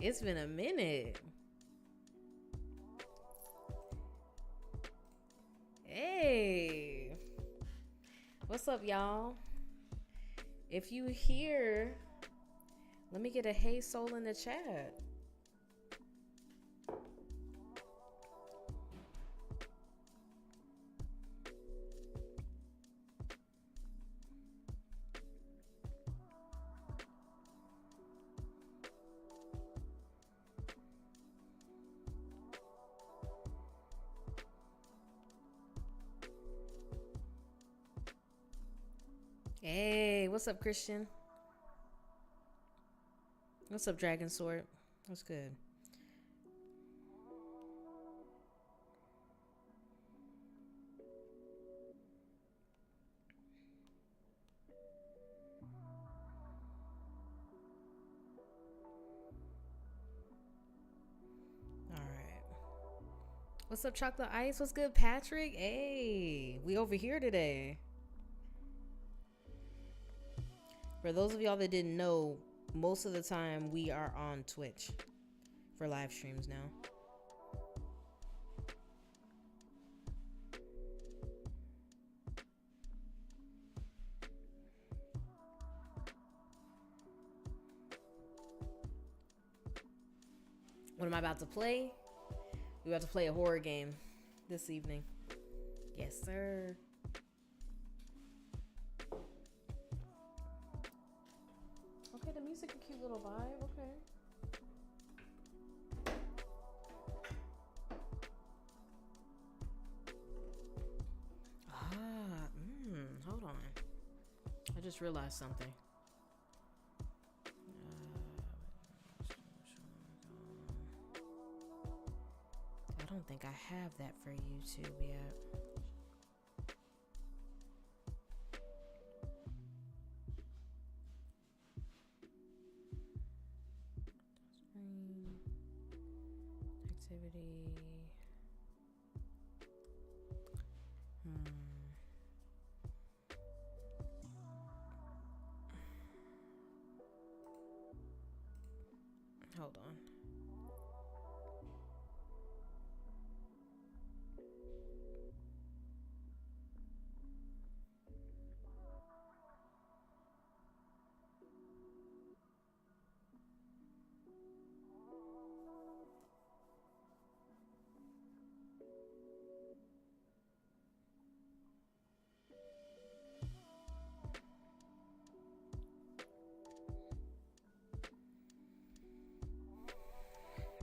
It's been a minute. Hey. What's up, y'all? If you here, let me get a hey soul in the chat. Hey, what's up, Christian? What's up, Dragon Sword? What's good? All right. What's up, Chocolate Ice? What's good, Patrick? Hey, we over here today. For those of y'all that didn't know, most of the time we are on Twitch for live streams now. What am I about to play? We're about to play a horror game this evening. Yes, sir. Okay, the music, a cute little vibe. Okay. Hold on. I just realized something. I don't think I have that for YouTube yet. Activity. Hold on.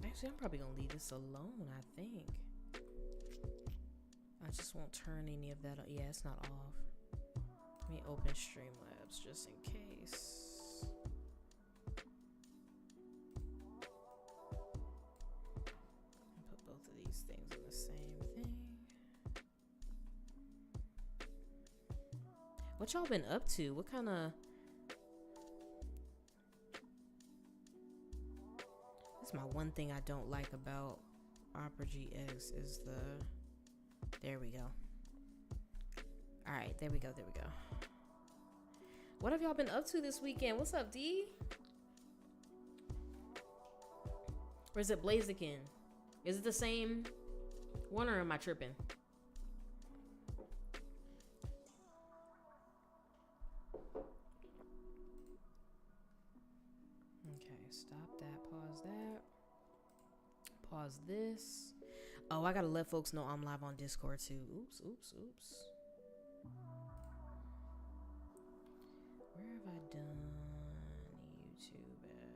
Actually, I'm probably gonna leave this alone, I think. I just won't turn any of that up. Yeah, it's not off. Let me open Streamlabs just in case. Put both of these things in the same thing. What y'all been up to? What kind of... That's my one thing I don't like about Opera GX is the... There we go. Alright, there we go, there we go. What have y'all been up to this weekend? What's up, D? Or is it Blaziken? Is it the same one or am I tripping? Okay, stop that, pause that. Pause this. Oh, I gotta let folks know I'm live on Discord too. Oops. Where have I done YouTube at?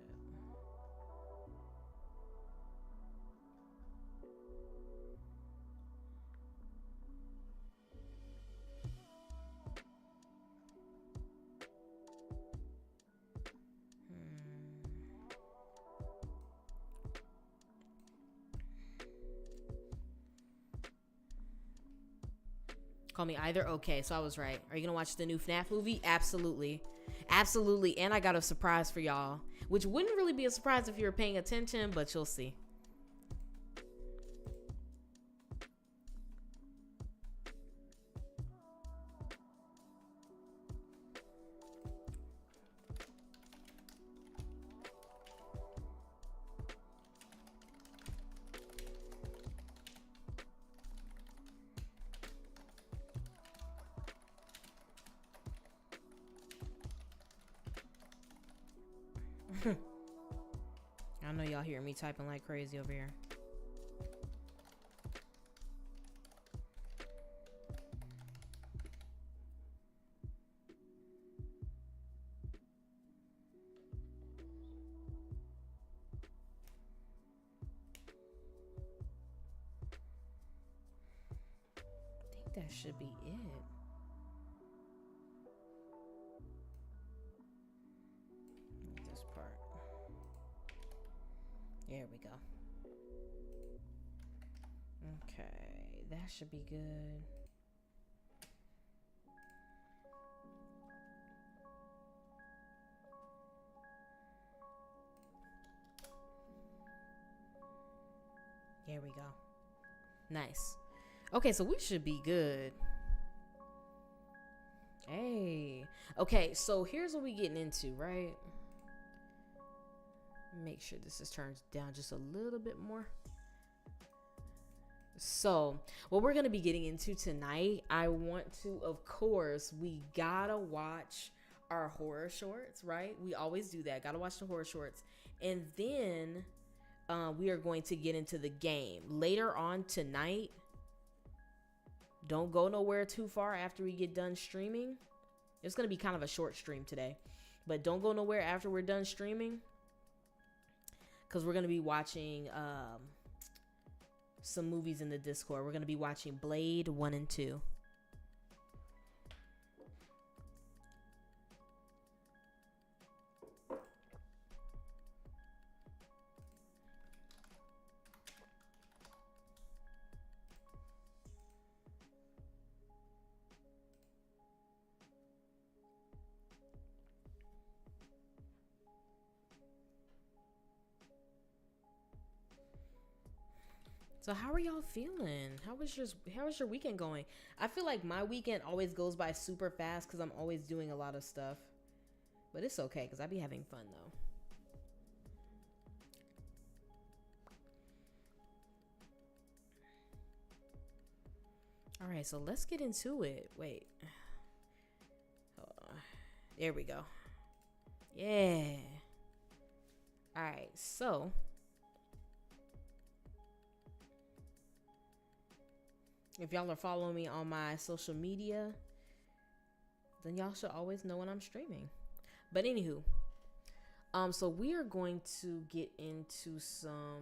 Call me either. Okay, so I was right. Are you gonna watch the new FNAF movie? Absolutely. Absolutely. And I got a surprise for y'all, which wouldn't really be a surprise if you were paying attention, but you'll see. I know y'all hear me typing like crazy over here. I think that should be it. This part. There we go. Okay, that should be good. There we go. Nice. Okay, so we should be good. Hey. Okay, so here's what we getting into, right? Make sure this is turned down just a little bit more. So, what we're going to be getting into tonight, I want to, of course, we gotta watch our horror shorts, right? We always do that. Gotta watch the horror shorts. And then we are going to get into the game. Later on tonight, don't go nowhere too far after we get done streaming. It's going to be kind of a short stream today. But don't go nowhere after we're done streaming, because we're going to be watching some movies in the Discord. We're going to be watching Blade 1 and 2. So how are y'all feeling? How was your weekend going? I feel like my weekend always goes by super fast because I'm always doing a lot of stuff. But it's okay because I be having fun though. All right, so let's get into it. Wait. Hold on. There we go. Yeah. All right, so if y'all are following me on my social media, then y'all should always know when I'm streaming. But anywho, so we are going to get into some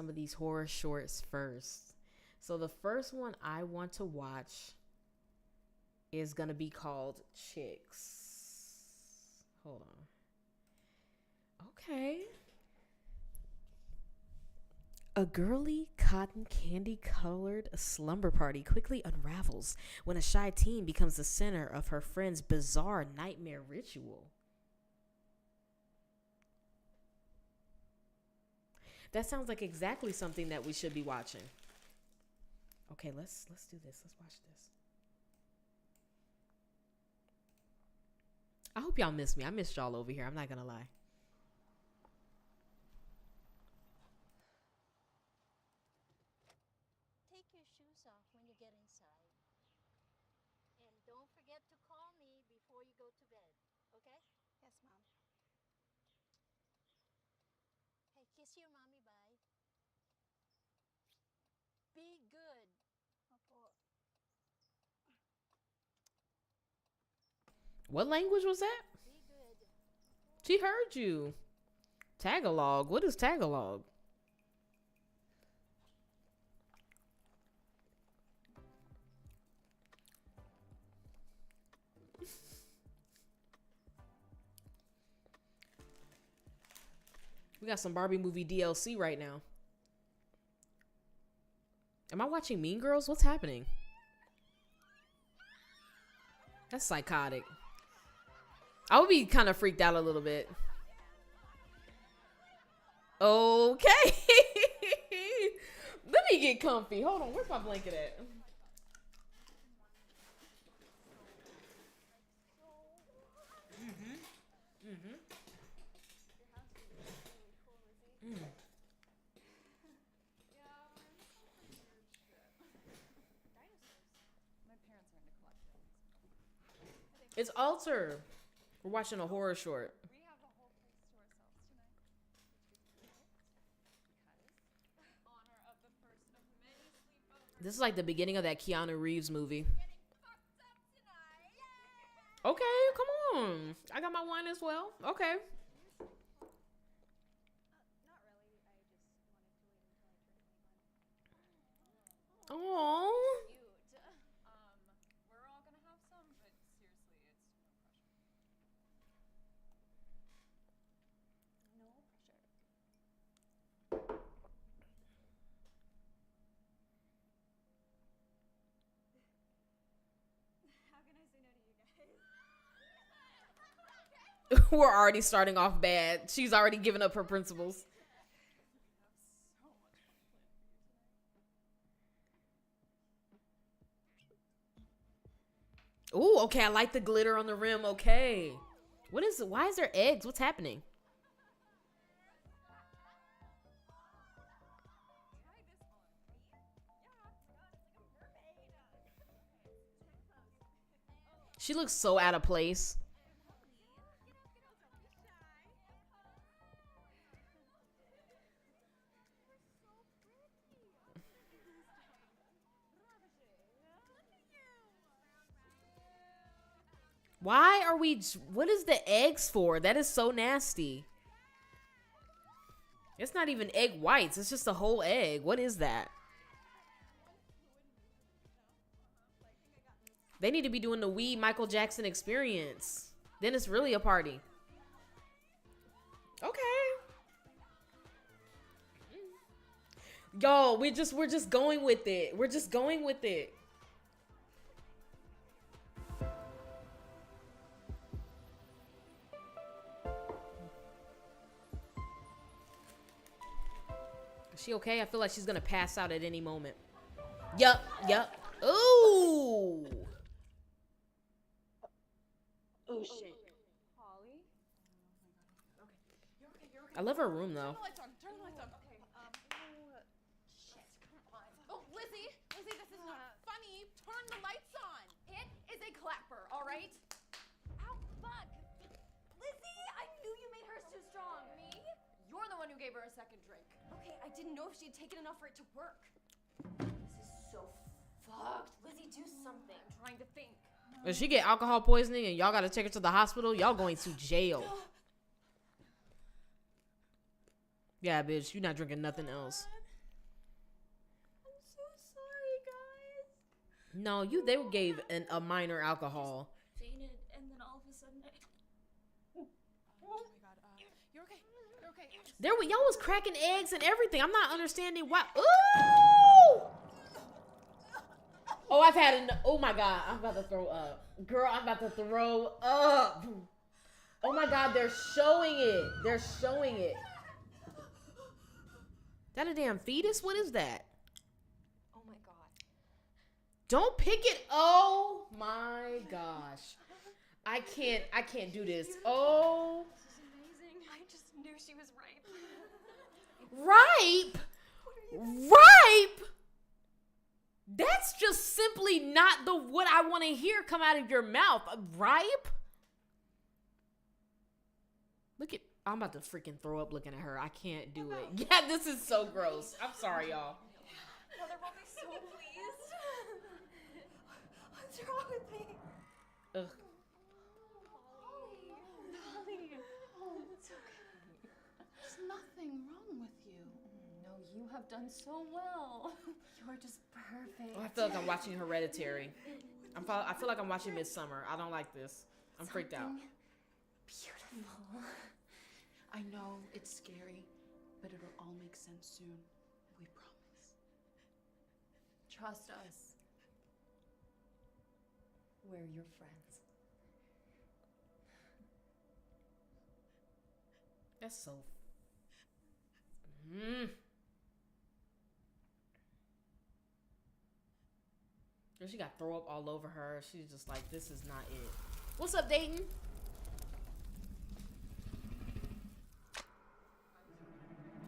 of these horror shorts first. So the first one I want to watch is gonna be called Chicks. Hold on. Okay. A girly, cotton candy colored slumber party quickly unravels when a shy teen becomes the center of her friend's bizarre nightmare ritual. That sounds like exactly something that we should be watching. Okay, let's do this. Let's watch this. I hope y'all miss me. I missed y'all over here. I'm not gonna lie. Take your shoes off when you get inside. And don't forget to call me before you go to bed, okay? Yes, Mom. Hey, kiss your mommy bye. Be good. Opo. What language was that? Be good. She heard you. Tagalog. What is Tagalog? We got some Barbie movie DLC right now. Am I watching Mean Girls? What's happening? That's psychotic. I would be kind of freaked out a little bit. Okay. Let me get comfy. Hold on. Where's my blanket at? It's Alter. We're watching a horror short. We have a whole place to ourselves tonight, which is perfect because in honor of the first of many sleepovers. This is like the beginning of that Keanu Reeves movie. Getting fucked up tonight. Yay! Okay, come on. I got my wine as well. Okay. Not really. I just wanted to wait until I turned 21. Oh. Cute. We're all gonna have some, but seriously, it's no pressure. No pressure. How can I say no to you guys? We're already starting off bad. She's already given up her principles. So much fun planned for you tonight. Ooh, okay. I like the glitter on the rim. Okay. What is it? Why is there eggs? What's happening? Try this on. Me? Yeah. God, it's like a mermaid. She looks so out of place. Why are we? What is the eggs for? That is so nasty. It's not even egg whites. It's just a whole egg. What is that? They need to be doing the wee Michael Jackson experience. Then it's really a party. Okay. Yo, we're just going with it. We're just going with it. Is she okay? I feel like she's gonna pass out at any moment. Yup. Ooh. Oh shit. Holly? I love her room though. Turn the lights on. Okay. Shit, come on. Oh, Lizzie, this is not funny. Turn the lights on. It is a clapper, all right? Ow, fuck. Lizzie, I knew you made hers too strong. Me? You're the one who gave her a second drink. Okay, I didn't know if she'd taken enough for it to work. This is so fucked. Lizzie, do something. I'm trying to think. If she get alcohol poisoning and y'all gotta take her to the hospital, y'all going to jail. Yeah, bitch, you not drinking nothing else. I'm so sorry, guys. No, they gave a minor alcohol. Fainted, and then all of a sudden Oh my god, you're okay. You're okay. Y'all was cracking eggs and everything. I'm not understanding why. Ooh! Oh, I've had enough. Oh my god, I'm about to throw up. Girl, I'm about to throw up. Oh my god, they're showing it. They're showing it. That a damn fetus? What is that? Oh my god. Don't pick it. Oh my gosh. I can't do this. Oh. This is amazing. I just knew she was Ripe? ripe. Ripe? That's just simply not what I want to hear come out of your mouth. Ripe? Look at, I'm about to freaking throw up looking at her. I can't do it. Yeah, this is so gross. I'm sorry, y'all. Mother will be so pleased. What's wrong with me? Ugh. Holly. It's okay. There's nothing wrong with you. no, you have done so well. You're just perfect. Oh, I feel like I'm watching Hereditary. I feel like I'm watching Midsummer. I don't like this. I'm freaked out. Beautiful. I know it's scary, but it'll all make sense soon. We promise. Trust us. We're your friends. That's so. She got throw up all over her. She's just like, this is not it. What's up, Dayton?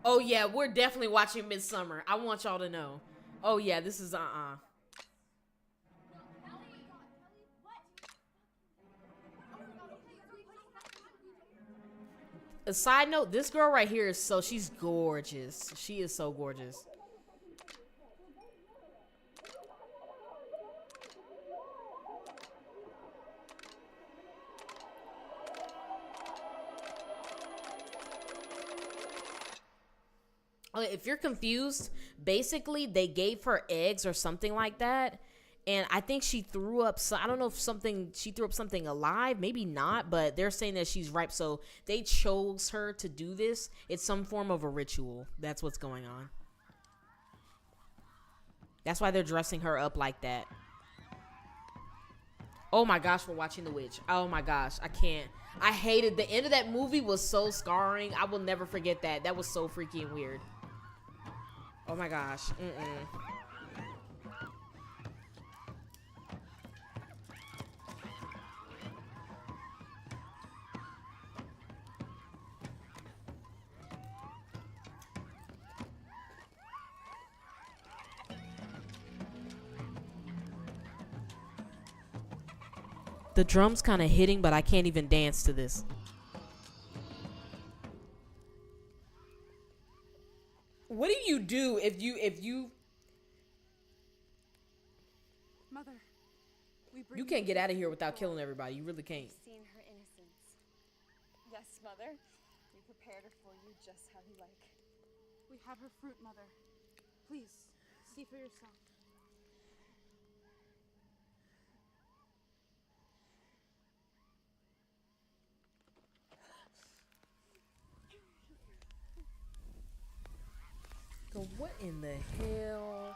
Oh yeah, we're definitely watching Midsummer. I want y'all to know. Oh yeah, this is A side note, this girl right here is she's gorgeous. She is so gorgeous. If you're confused, basically they gave her eggs or something like that, and I think she threw up. So I don't know if she threw up something alive, maybe not, but they're saying that she's ripe, so they chose her to do this. It's some form of a ritual. That's what's going on. That's why they're dressing her up like that. Oh my gosh, we're watching The Witch. Oh my gosh, I can't. I hated the end of that movie. Was so scarring. I will never forget that. That was so freaky and weird. Oh my gosh. The drum's kind of hitting, but I can't even dance to this. What do if you Mother, we bring you can't get out of here without killing everybody. You really can't. seen her innocence. Yes, Mother. We prepared her for you just how you like. We have her fruit, Mother. Please, see for yourself. So what in the hell?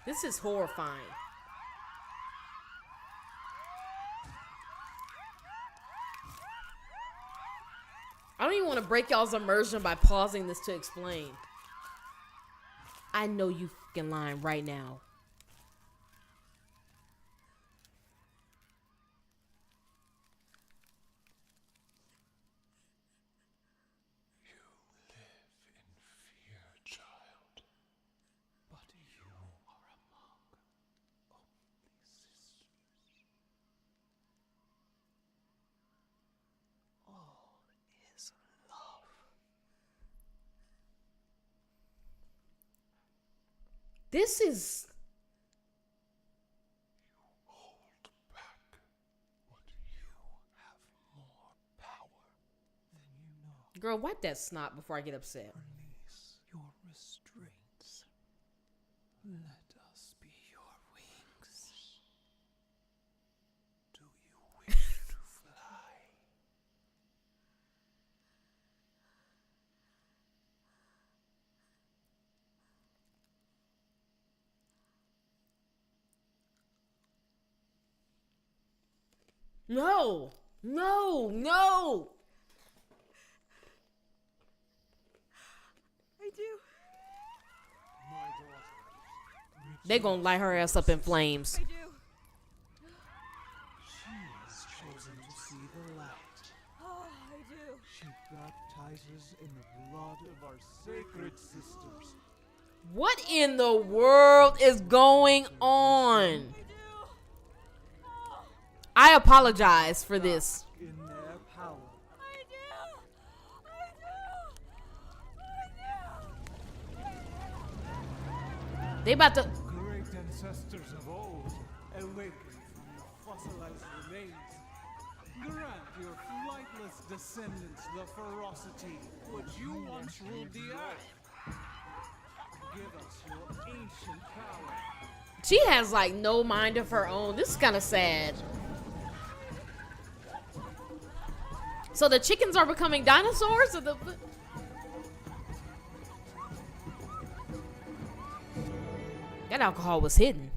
This is horrifying. I don't even want to break y'all's immersion by pausing this to explain. I know you fucking lying right now. This is... You hold back, but you have more power than you know. Girl, wipe that snot before I get upset. Release your restraints. Let us be your wings. Do you wish to fly? No! No! No! I do. My daughter. They gonna light her ass up in flames. I do. She has chosen to see the light. Oh, I do. She baptizes in the blood of our sacred sisters. What in the world is going on? I do. Oh, I apologize for this. In their power. I do. They about to... Great ancestors of old, awaken from your fossilized remains. Grant your flightless descendants the ferocity which you once ruled the earth. Give us your ancient power. She has like no mind of her own. This is kind of sad. So the chickens are becoming dinosaurs? Or the... That alcohol was hidden.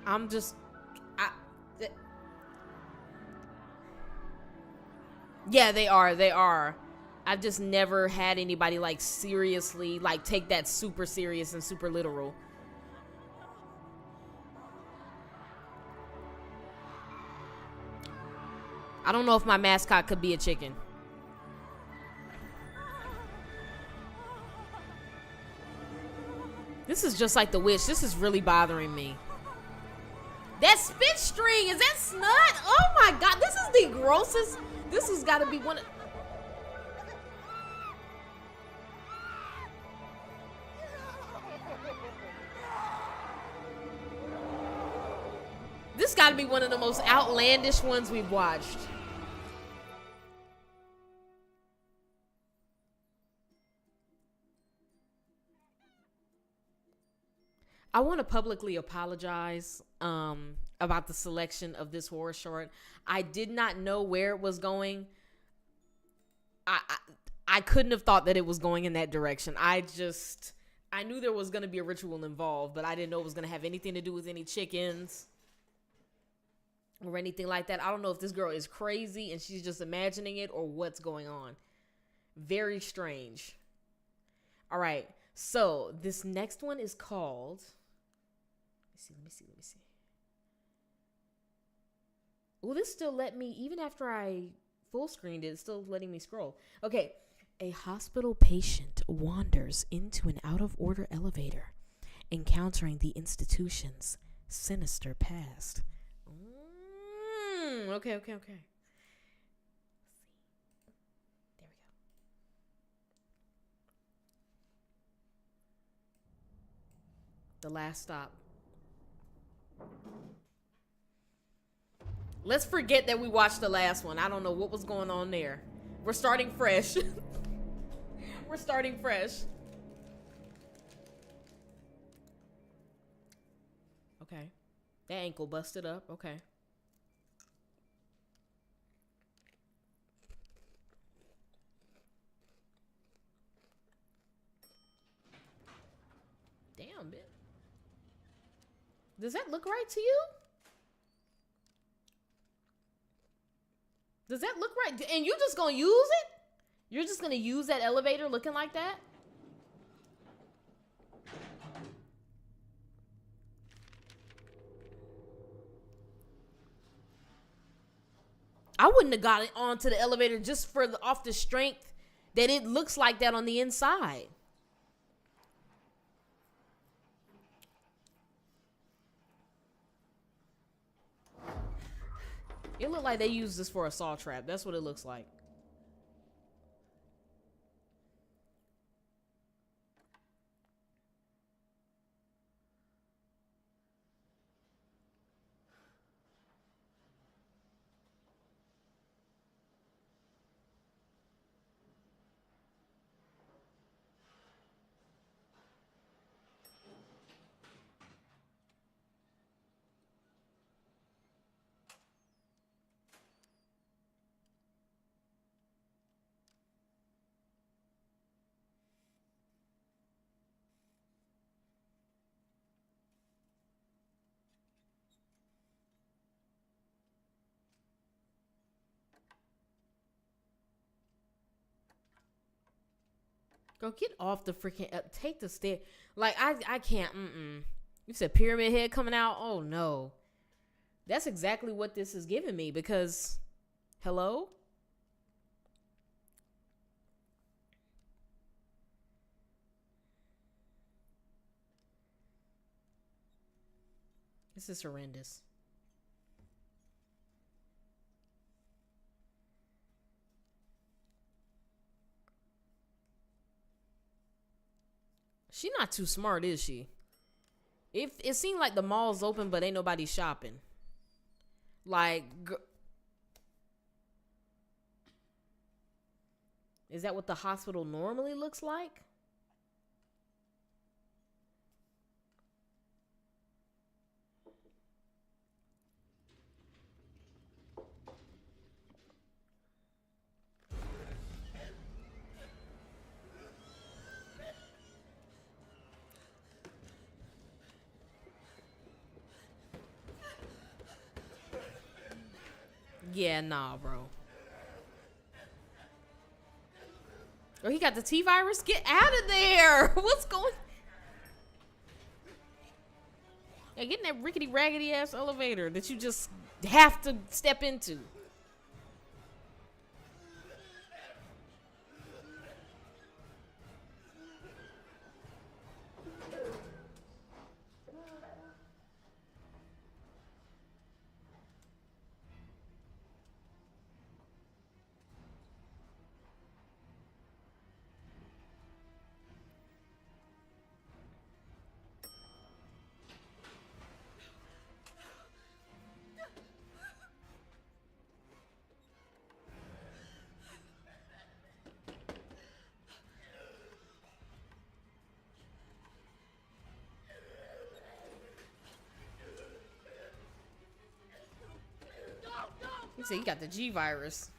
I'm just... Yeah, they are. I've just never had anybody like seriously like take that super serious and super literal. I don't know if my mascot could be a chicken. This is just like the witch. This is really bothering me. That spit string, is that snot? Oh my God, this is the grossest. This has got to be one of... This got to be one of the most outlandish ones we've watched. I want to publicly apologize about the selection of this horror short. I did not know where it was going. I couldn't have thought that it was going in that direction. I knew there was going to be a ritual involved, but I didn't know it was going to have anything to do with any chickens or anything like that. I don't know if this girl is crazy and she's just imagining it or what's going on. Very strange. All right. So this next one is called... Let me see. Oh, this still let me, even after I full screened it, it's still letting me scroll. Okay. A hospital patient wanders into an out of order elevator, encountering the institution's sinister past. Okay. There we go. The last stop. Let's forget that we watched the last one. I don't know what was going on there. We're starting fresh. We're starting fresh. Okay. That ankle busted up. Okay. Damn, bitch. Does that look right to you? Does that look right? And you're just gonna use it? You're just gonna use that elevator looking like that? I wouldn't have got it onto the elevator just for off the strength that it looks like that on the inside. It looked like they used this for a saw trap. That's what it looks like. Go get off the freaking take the stair. Like I can't. You said pyramid head coming out. Oh no, that's exactly what this is giving me. Because, hello. This is horrendous. She not too smart, is she? It seemed like the mall's open, but ain't nobody shopping. Like, is that what the hospital normally looks like? Yeah, nah, bro. Oh, he got the T-virus? Get out of there! What's going... Yeah, get in that rickety-raggedy ass elevator that you just have to step into. He said he got the G virus.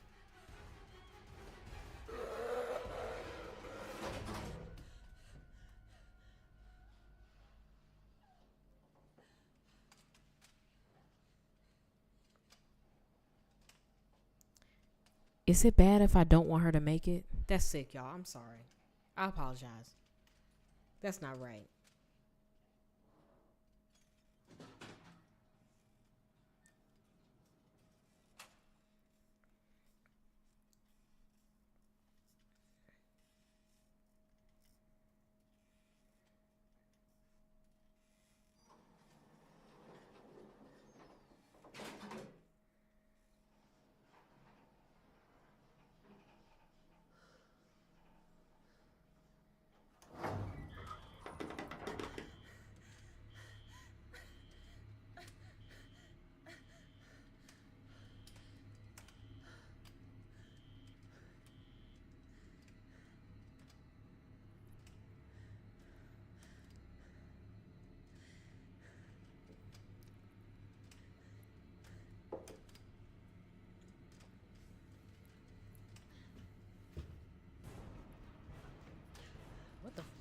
Is it bad if I don't want her to make it? That's sick, y'all. I'm sorry. I apologize. That's not right.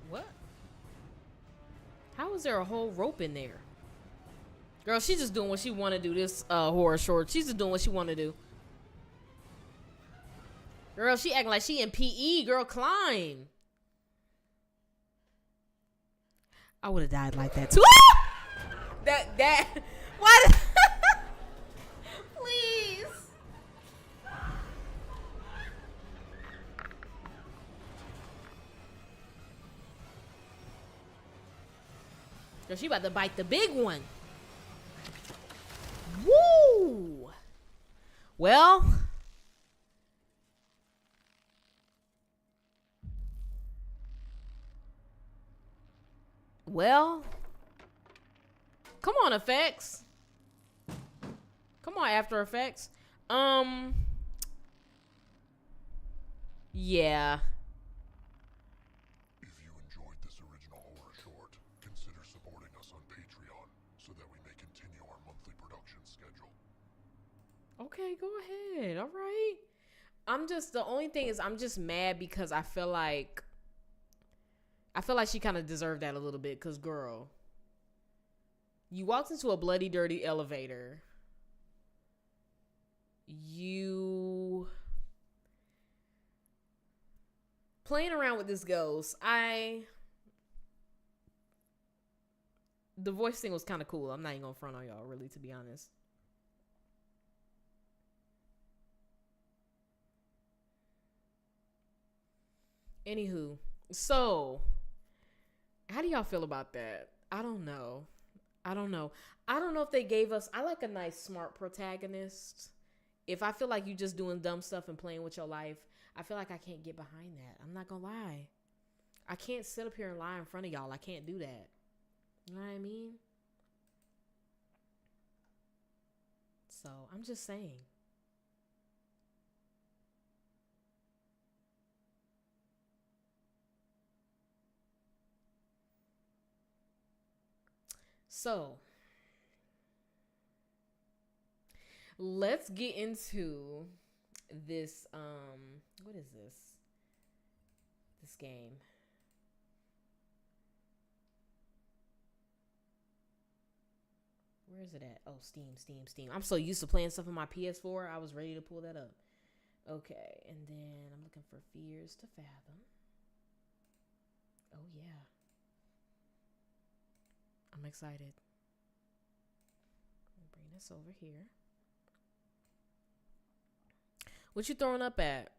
What? How is there a whole rope in there? Girl, she's just doing what she want to do. This horror short. She's just doing what she want to do. Girl, she acting like she in PE. Girl, climb. I would have died like that too. that. What? Please. Girl, she about to bite the big one. Woo! Well, come on, effects. Come on, After Effects. Yeah. If you enjoyed this original horror short, consider supporting us on Patreon so that we may continue our monthly production schedule. Okay, go ahead. All right. The only thing is I'm just mad because I feel like she kind of deserved that a little bit, because girl, you walked into a bloody dirty elevator. You playing around with this ghost. The voice thing was kind of cool. I'm not even gonna front on y'all, really, to be honest. Anywho, so how do y'all feel about that? I don't know if they gave us. I like a nice, smart protagonist. If I feel like you just doing dumb stuff and playing with your life, I feel like I can't get behind that. I'm not gonna lie. I can't sit up here and lie in front of y'all. I can't do that. You know what I mean? So I'm just saying. So let's get into this. What is this? This game. Where is it at? Oh, Steam. I'm so used to playing stuff on my PS4. I was ready to pull that up. Okay, and then I'm looking for Fears to Fathom. Oh, yeah. I'm excited. I'll bring this over here. What you throwing up at?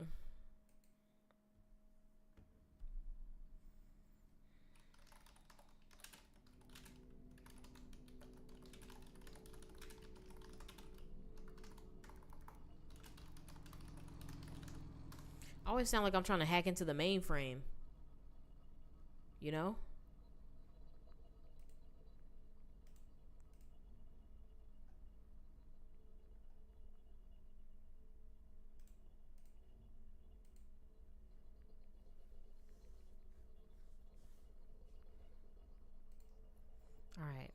I always sound like I'm trying to hack into the mainframe. You know? All right.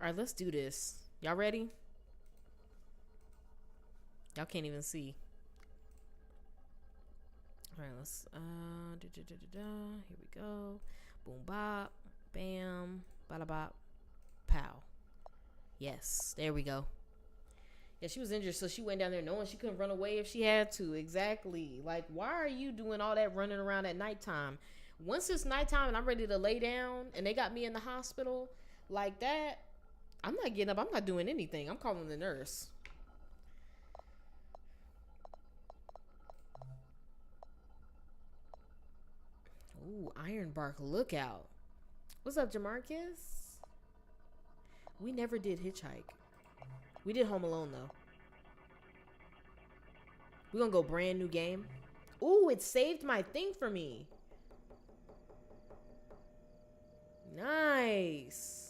All right, let's do this. Y'all ready? Y'all can't even see. All right, let's here we go. Boom bop, bam, bada bop, pow. Yes, there we go. Yeah, she was injured, so she went down there knowing she couldn't run away if she had to. Exactly. Like, why are you doing all that running around at nighttime? Once it's nighttime and I'm ready to lay down and they got me in the hospital like that, I'm not getting up. I'm not doing anything. I'm calling the nurse. Ooh, Ironbark Lookout. What's up, Jamarcus? We never did Hitchhike. We did Home Alone, though. We're gonna go brand new game. Ooh, it saved my thing for me. Nice.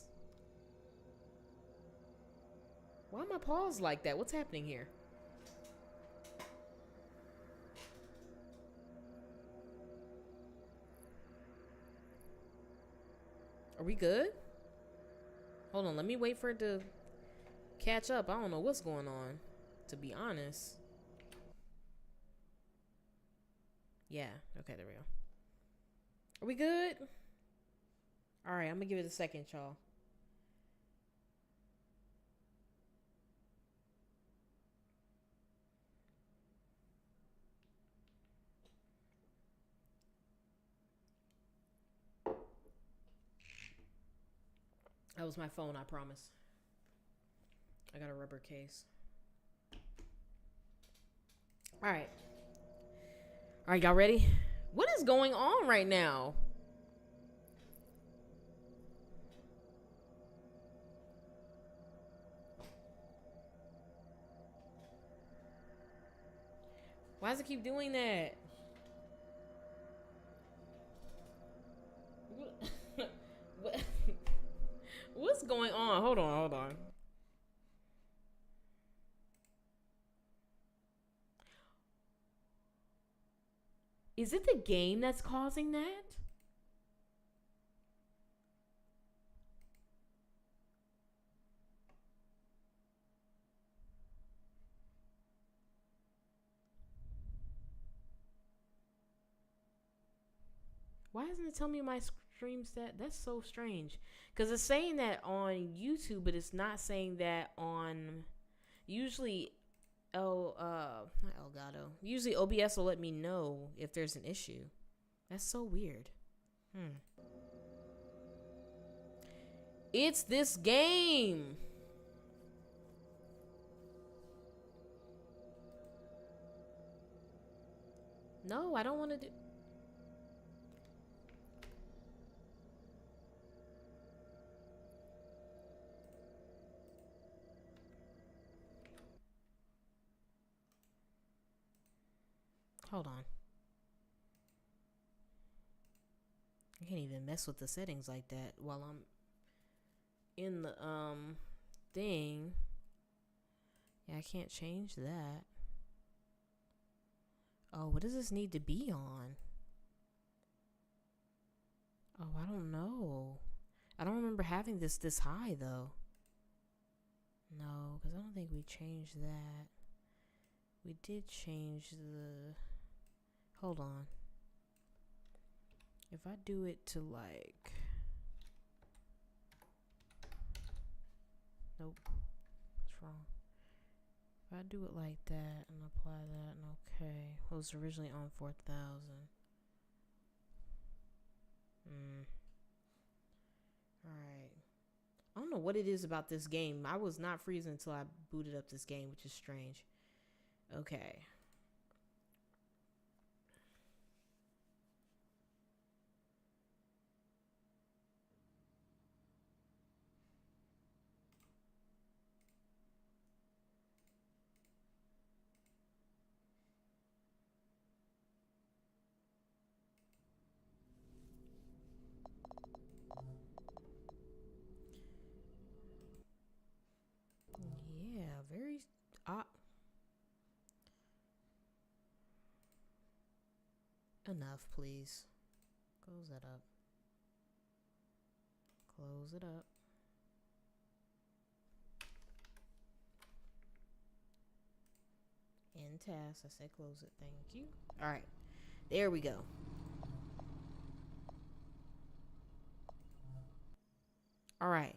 Why am I paused like that? What's happening here? Are we good? Hold on, let me wait for it to catch up. I don't know what's going on, to be honest. Yeah, okay, there we go. Are we good? All right, I'm gonna give it a second, y'all. That was my phone, I promise. I got a rubber case. All right. All right, y'all ready? What is going on right now? Why does it keep doing that? What? What's going on? Hold on, hold on. Is it the game that's causing that? Why doesn't it tell me my stream stat? That's so strange. Because it's saying that on YouTube, but it's not saying that on... Usually, not Elgato. Usually OBS will let me know if there's an issue. That's so weird. It's this game. No, I don't want to do... Hold on. I can't even mess with the settings like that while I'm in the thing. Yeah, I can't change that. Oh, what does this need to be on? Oh, I don't know. I don't remember having this high though. No, because I don't think we changed that. We did change the... Hold on. If I do it to like... Nope. What's wrong? If I do it like that and apply that and okay. It was originally on 4,000. Alright. I don't know what it is about this game. I was not freezing until I booted up this game, which is strange. Okay. Yeah, very enough, please. Close that up. Close it up. in task. I said close it. Thank you. All right. There we go. All right.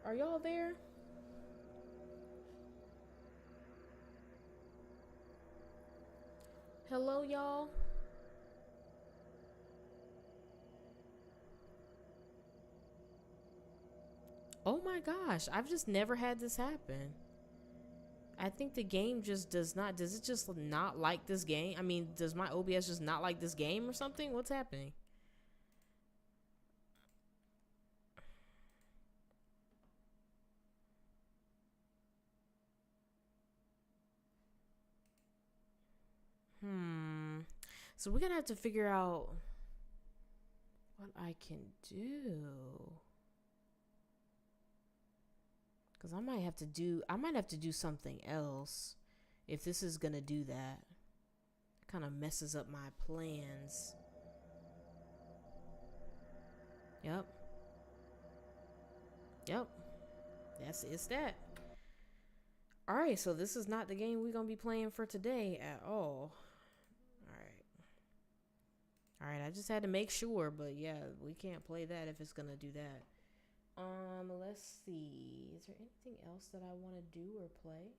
Are y'all there? Hello, y'all. Oh my gosh, I've just never had this happen. I think the game just does not. Does it just not like this game? I mean, does my OBS just not like this game or something? What's happening? So we're gonna have to figure out what I can do. Cause I might have to do something else if this is gonna do that. It kind of messes up my plans. Yep. It's that. Alright, so this is not the game we're gonna be playing for today at all. Alright, I just had to make sure, but yeah, we can't play that if it's gonna do that. Let's see. Is there anything else that I want to do or play?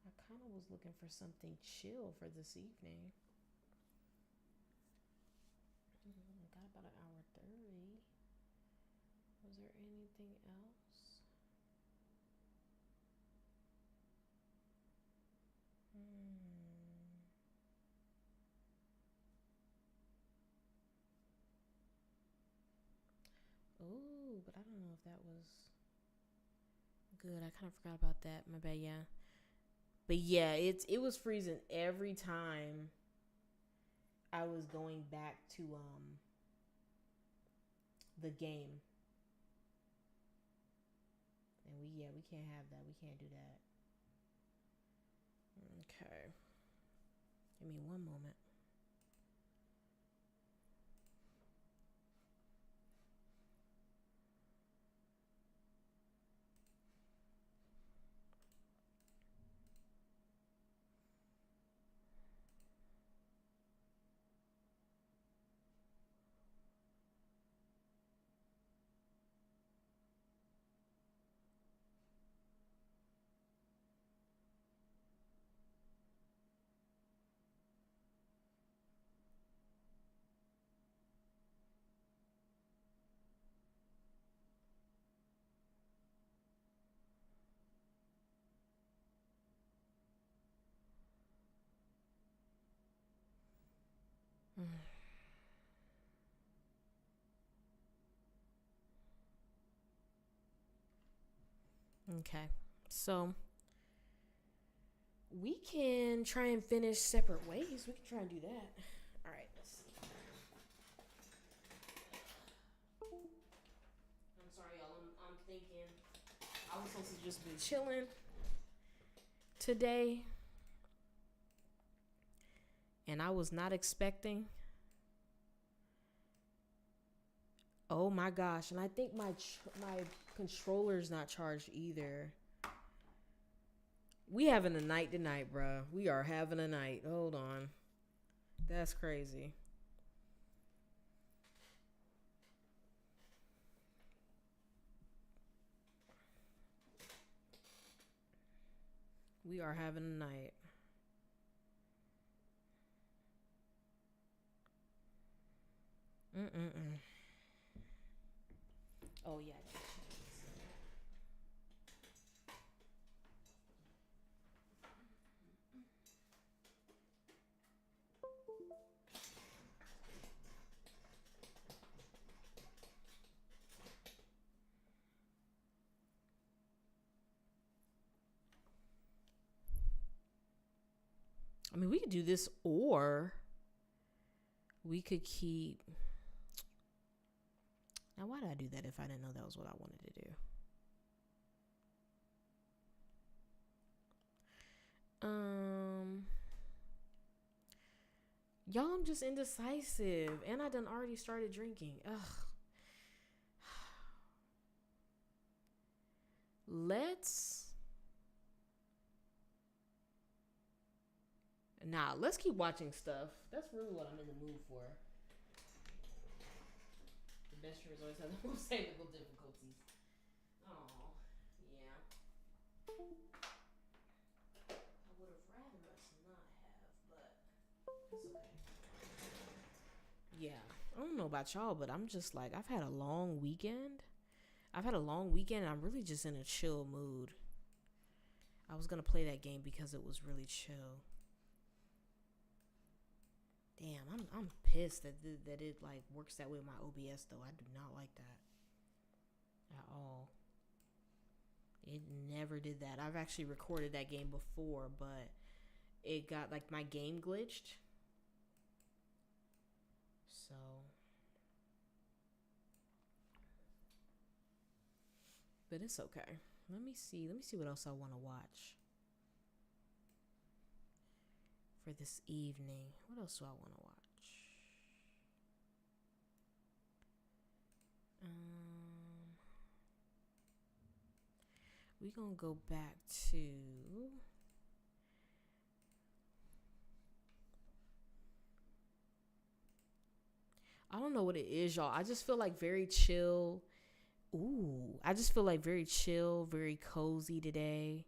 I kind of was looking for something chill for this evening. Got about an hour 30. Was there anything else? Oh, but I don't know if that was good. I kind of forgot about that. My bad, yeah. But yeah, it was freezing every time I was going back to the game. And we can't have that. We can't do that. Okay. Give me one moment. Okay, so we can try and finish separate ways. We can try and do that. All right, let's see. I'm sorry, y'all. I'm thinking I was supposed to just be chilling today, and I was not expecting. Oh my gosh, and I think my controller's not charged either. We having a night tonight, bruh. We are having a night. Hold on. That's crazy. We are having a night. Oh, yeah. I mean, we could do this, or we could keep. Now, why did I do that if I didn't know that was what I wanted to do? Y'all, I'm just indecisive. And I done already started drinking. Ugh. Let's keep watching stuff. That's really what I'm in the mood for. The best streamers always have the most technical difficulties. Oh, yeah. I would have rather us not have, but it's okay. Yeah, I don't know about y'all, but I'm just like, I've had a long weekend. And I'm really just in a chill mood. I was gonna play that game because it was really chill. Damn, I'm pissed that it like works that way with my OBS though. I do not like that at all. It never did that. I've actually recorded that game before, but it got like my game glitched. So but it's okay. Let me see what else I want to watch for this evening. What else do I want to watch? We gonna go back to I don't know what it is, y'all. I just feel like very chill. Ooh, I just feel like very chill, very cozy today.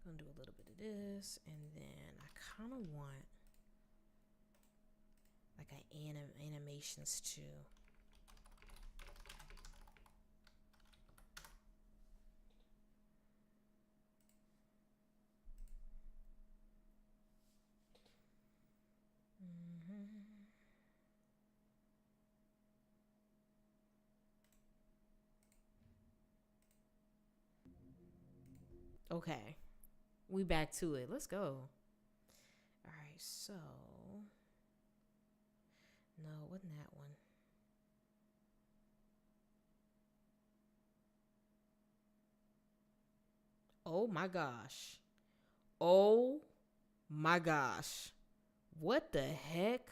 Gonna do a little bit of this, and then I kind of want like animations too. Okay, we back to it. Let's go. All right, so no, it wasn't that one. Oh my gosh. Oh my gosh. What the heck?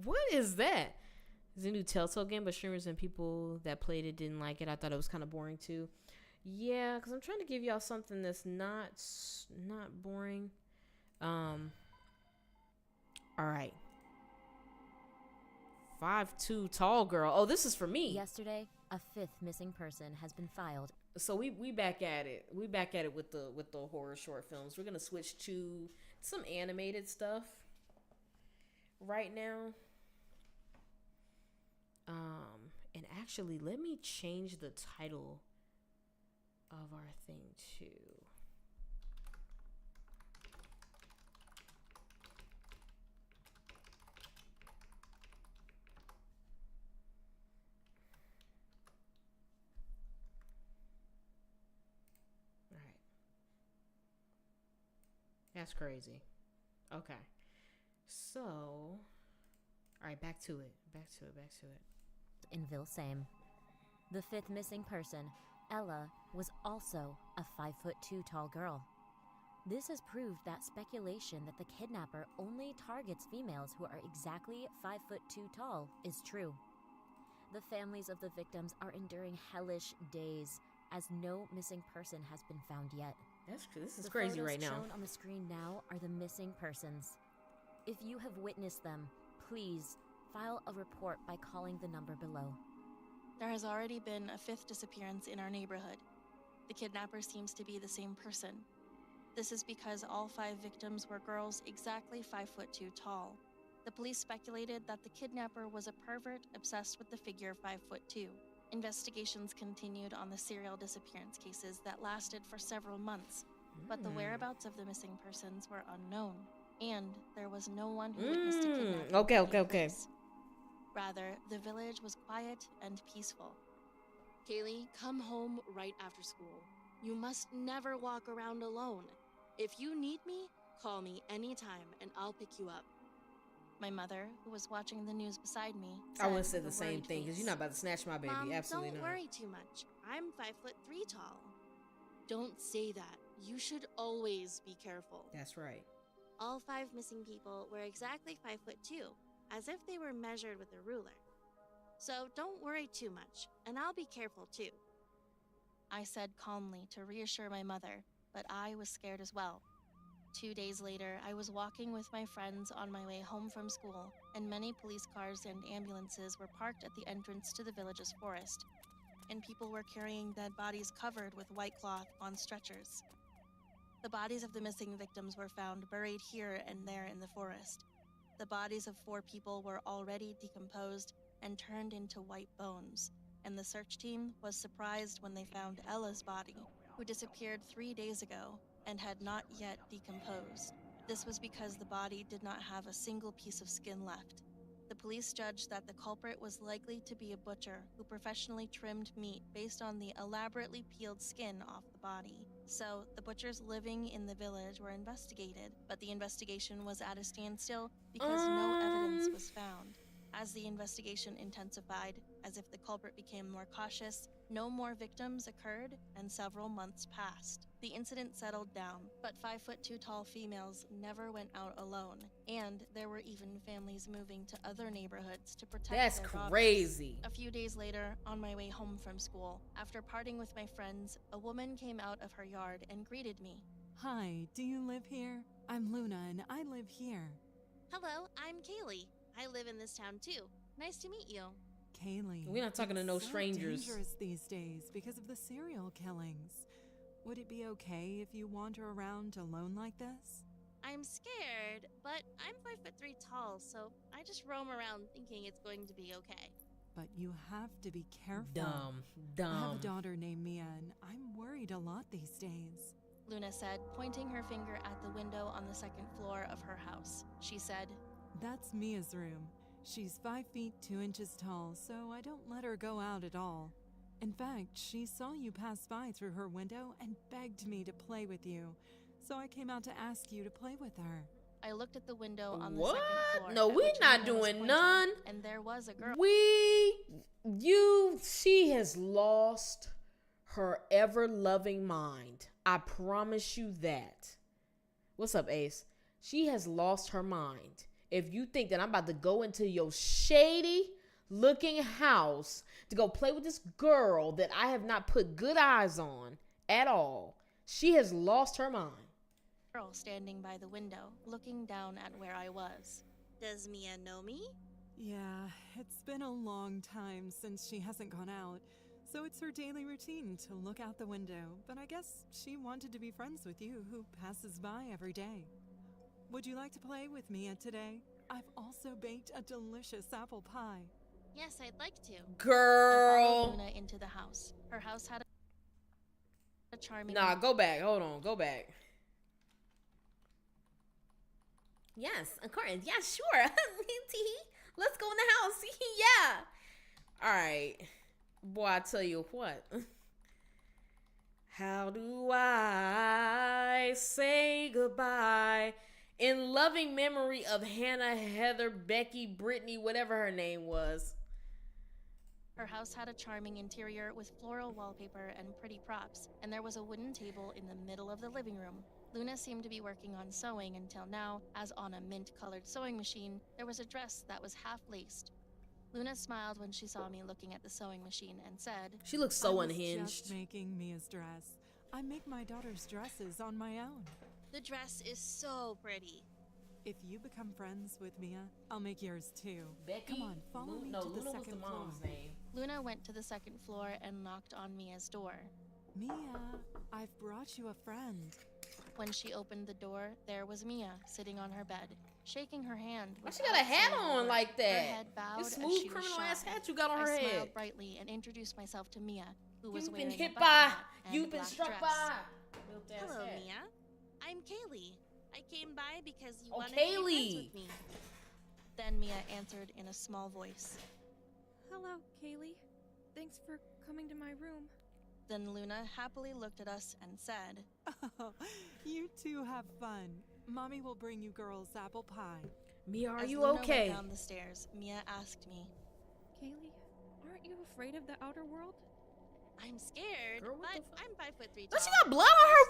What is that? It's a new Telltale game, but streamers and people that played it didn't like it. I thought it was kind of boring too. Yeah, because I'm trying to give y'all something that's not boring. All right. 5'2" tall girl. Oh, this is for me. Yesterday, a fifth missing person has been filed. So we back at it. We back at it with the horror short films. We're gonna switch to some animated stuff right now. And actually, let me change the title of our thing too. All right. That's crazy. Okay. So, all right, back to it. In Vilsame. The fifth missing person, Ella, was also a 5'2" tall girl. This has proved that speculation that the kidnapper only targets females who are exactly 5'2" tall is true. The families of the victims are enduring hellish days as no missing person has been found yet. This is crazy right now. The photos shown on the screen now are the missing persons. If you have witnessed them, please file a report by calling the number below. There has already been a fifth disappearance in our neighborhood. The kidnapper seems to be the same person. This is because all 5 victims were girls exactly 5'2" tall. The police speculated that the kidnapper was a pervert obsessed with the figure 5'2". Investigations continued on the serial disappearance cases that lasted for several months. but the whereabouts of the missing persons were unknown, and there was no one who witnessed a kidnapping. Okay. taking place. Rather, the village was quiet and peaceful. Kaylee, come home right after school. You must never walk around alone. If you need me, call me anytime and I'll pick you up. My mother, who was watching the news beside me, I would have said said the with a same worried thing because face, you're not about to snatch my baby. Mom, Absolutely don't not. worry too much. I'm 5'3" tall. Don't say that. You should always be careful. That's right. All 5 missing people were exactly 5'2", as if they were measured with a ruler. So don't worry too much, and I'll be careful too. I said calmly to reassure my mother, but I was scared as well. 2 days later, I was walking with my friends on my way home from school, and many police cars and ambulances were parked at the entrance to the village's forest, and people were carrying dead bodies covered with white cloth on stretchers. The bodies of the missing victims were found buried here and there in the forest. The bodies of 4 people were already decomposed and turned into white bones, and the search team was surprised when they found Ella's body, who disappeared 3 days ago and had not yet decomposed. This was because the body did not have a single piece of skin left. The police judged that the culprit was likely to be a butcher who professionally trimmed meat based on the elaborately peeled skin off the body. So, the butchers living in the village were investigated, but the investigation was at a standstill because no evidence was found. As the investigation intensified, as if the culprit became more cautious, no more victims occurred, and several months passed. The incident settled down, but 5'2" tall females never went out alone, and there were even families moving to other neighborhoods to protect That's their daughters. crazy. A few days later, on my way home from school, after parting with my friends, a woman came out of her yard and greeted me. Hi, do you live here? I'm Luna and I live here. Hello, I'm Kaylee. I live in this town too. Nice to meet you. Kaylee. We're not talking to it's no so strangers. dangerous these days because of the serial killings. Would it be okay if you wander around alone like this? I'm scared, but I'm 5'3" tall, so I just roam around thinking it's going to be okay. But you have to be careful. Dumb. I have a daughter named Mia and I'm worried a lot these days. Luna said, pointing her finger at the window on the second floor of her house. She said, That's Mia's room. She's 5 feet 2 inches tall, so I don't let her go out at all. In fact, she saw you pass by through her window and begged me to play with you. So I came out to ask you to play with her. I looked at the window on the What? second floor. No, at we're which not Luna was doing pointing, none. And there was a girl. She has lost her ever-loving mind. I promise you that. What's up, Ace? She has lost her mind. If you think that I'm about to go into your shady looking house to go play with this girl that I have not put good eyes on at all, she has lost her mind. Girl standing by the window, looking down at where I was. Does Mia know me? Yeah, it's been a long time since she hasn't gone out, so it's her daily routine to look out the window, but I guess she wanted to be friends with you, who passes by every day. Would you like to play with Mia today? I've also baked a delicious apple pie. Yes, I'd like to. I followed Girl. Luna into the house. Her house had a charming... Nah, go back. Hold on. Go back. Yes, of course. Yeah, sure. Let's go in the house. Yeah. All right. Boy, I tell you what. How do I say goodbye in loving memory of Hannah, Heather, Becky, Brittany, whatever her name was? Her house had a charming interior with floral wallpaper and pretty props, and there was a wooden table in the middle of the living room. Luna seemed to be working on sewing until now, as on a mint-colored sewing machine, there was a dress that was half-laced. Luna smiled when she saw me looking at the sewing machine and said, She looks so I was unhinged. just making Mia's dress. I make my daughter's dresses on my own. The dress is so pretty. If you become friends with Mia, I'll make yours too. Becky? Come on, follow me to the Luna was second the mom's floor. name. Luna went to the second floor and knocked on Mia's door. Mia, I've brought you a friend. When she opened the door, there was Mia, sitting on her bed, shaking her hand. Why she got a hat on like that? Her head bowed This as smooth she was criminal shy. ass hat you got on I her smiled head. brightly and introduced myself to Mia, who was You've wearing been a hit bucket by. hat and You've a been black struck dress. by. built ass Hello, hat. Mia. I'm Kaylee. I came by because you Oh, wanted to be friends Kaylee. with me. Then Mia answered in a small voice. Hello, Kaylee. Thanks for coming to my room. Then Luna happily looked at us and said, Oh, you two have fun. Mommy will bring you girls apple pie. Mia, are As you Luna okay? went down the stairs, Mia asked me, Kaylee, aren't you afraid of the outer world? I'm scared, Girl, what but the I'm 5'3" Oh, she tall. got blood on her.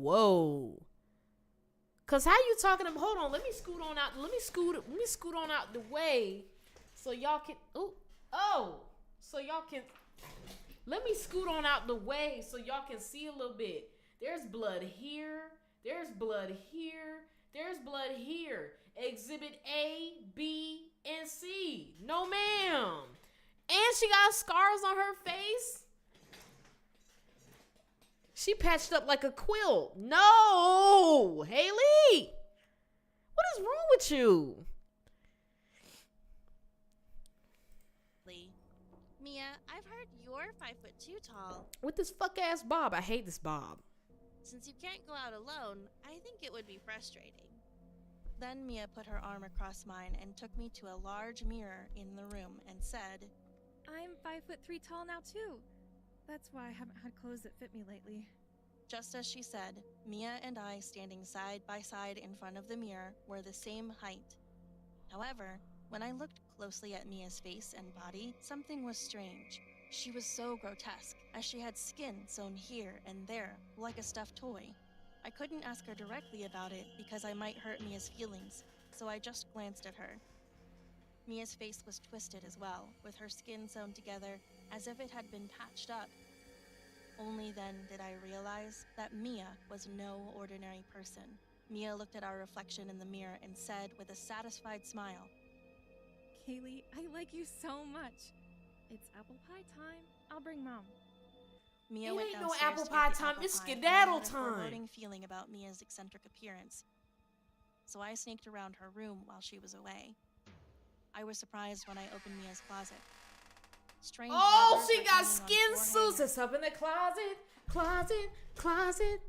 Whoa. Cause how you talking to? Hold on, let me scoot on out. Let me scoot on out the way, so y'all can. So y'all can. Let me scoot on out the way so y'all can see a little bit. There's blood here. There's blood here. There's blood here. Exhibit A, B, and C. No, ma'am. And she got scars on her face. She patched up like a quilt. No, Haley. What is wrong with you? Mia, I've heard you're 5'2" tall. With this fuck ass bob. I hate this bob. Since you can't go out alone, I think it would be frustrating. Then Mia put her arm across mine and took me to a large mirror in the room and said, I'm 5'3" tall now too. That's why I haven't had clothes that fit me lately. Just as she said, Mia and I standing side by side in front of the mirror were the same height. However, when I looked closely at Mia's face and body, something was strange. She was so grotesque, as she had skin sewn here and there, like a stuffed toy. I couldn't ask her directly about it because I might hurt Mia's feelings, so I just glanced at her. Mia's face was twisted as well, with her skin sewn together as if it had been patched up. Only then did I realize that Mia was no ordinary person. Mia looked at our reflection in the mirror and said with a satisfied smile, Kaylee, I like you so much. It's apple pie time. I'll bring Mom. Mia It went ain't no downstairs apple to pie get the time, apple it's pie, and I skedaddle had a time. foreboding feeling about Mia's eccentric appearance. So I sneaked around her room while she was away. I was surprised when I opened Mia's closet. Strange Oh, leathers she were got hanging on skin 4 suits. hangers. It's up in the closet.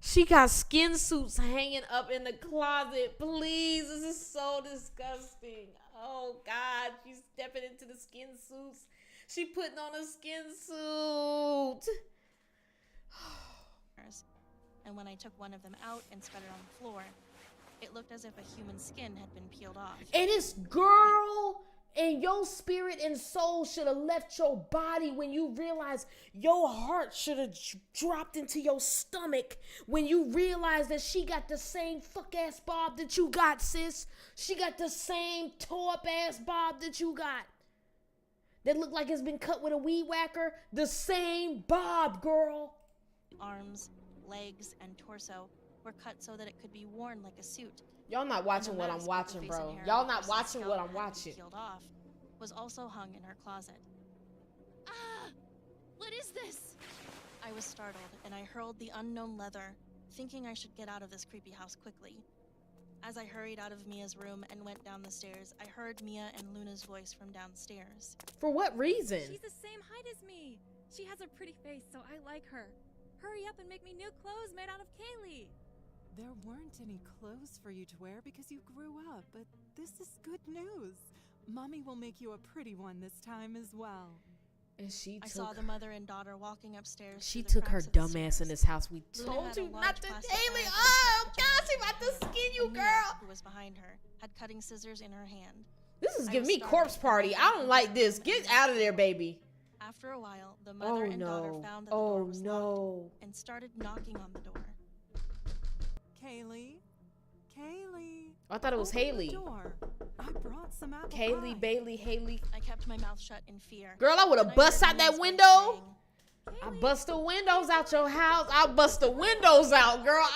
She got skin suits hanging up in the closet. Please, this is so disgusting. Oh, God, she's stepping into the skin suits. She putting on a skin suit. And when I took one of them out and spread it on the floor, it looked as if a human skin had been peeled off. And this girl and your spirit and soul should have left your body when you realized your heart should have dropped into your stomach when you realized that she got the same fuck ass bob that you got, sis. She got the same tore up ass bob that you got. That looked like it's been cut with a weed whacker. The same bob, girl. Arms, legs, and torso were cut so that it could be worn like a suit. Y'all not watching what I'm watching, bro. Y'all not watching what I'm watching. Peeled off was also hung in her closet. Ah! What is this? I was startled and I hurled the unknown leather, thinking I should get out of this creepy house quickly. As I hurried out of Mia's room and went down the stairs, I heard Mia and Luna's voice from downstairs. For what reason? She's the same height as me. She has a pretty face, so I like her. Hurry up and make me new clothes made out of Kaylee. There weren't any clothes for you to wear because you grew up, but this is good news. Mommy will make you a pretty one this time as well. And I saw the mother and daughter walking upstairs. She through the took her cracks of the dumb ass in stairs. this house. We Luna told had a you large not to. plastic Haley, bag oh with a God, she pajamas about to under it. skin you, And Mia, girl. who was behind her, had cutting scissors in her hand. This is I giving was me startled corpse and party. I ran don't like this. into Get the out of there, baby. After a while, the mother and daughter found that the Oh door was locked no. and started knocking on the door. Kaylee? Kaylee? I thought it was Open the Haley. door. I brought some apple Kaylee, pie. Bailey, Haley. I kept my mouth shut in fear. Girl, I would Then have bust heard out that Mia's voice window. saying, I bust the windows out your house. I'll bust the windows out, girl.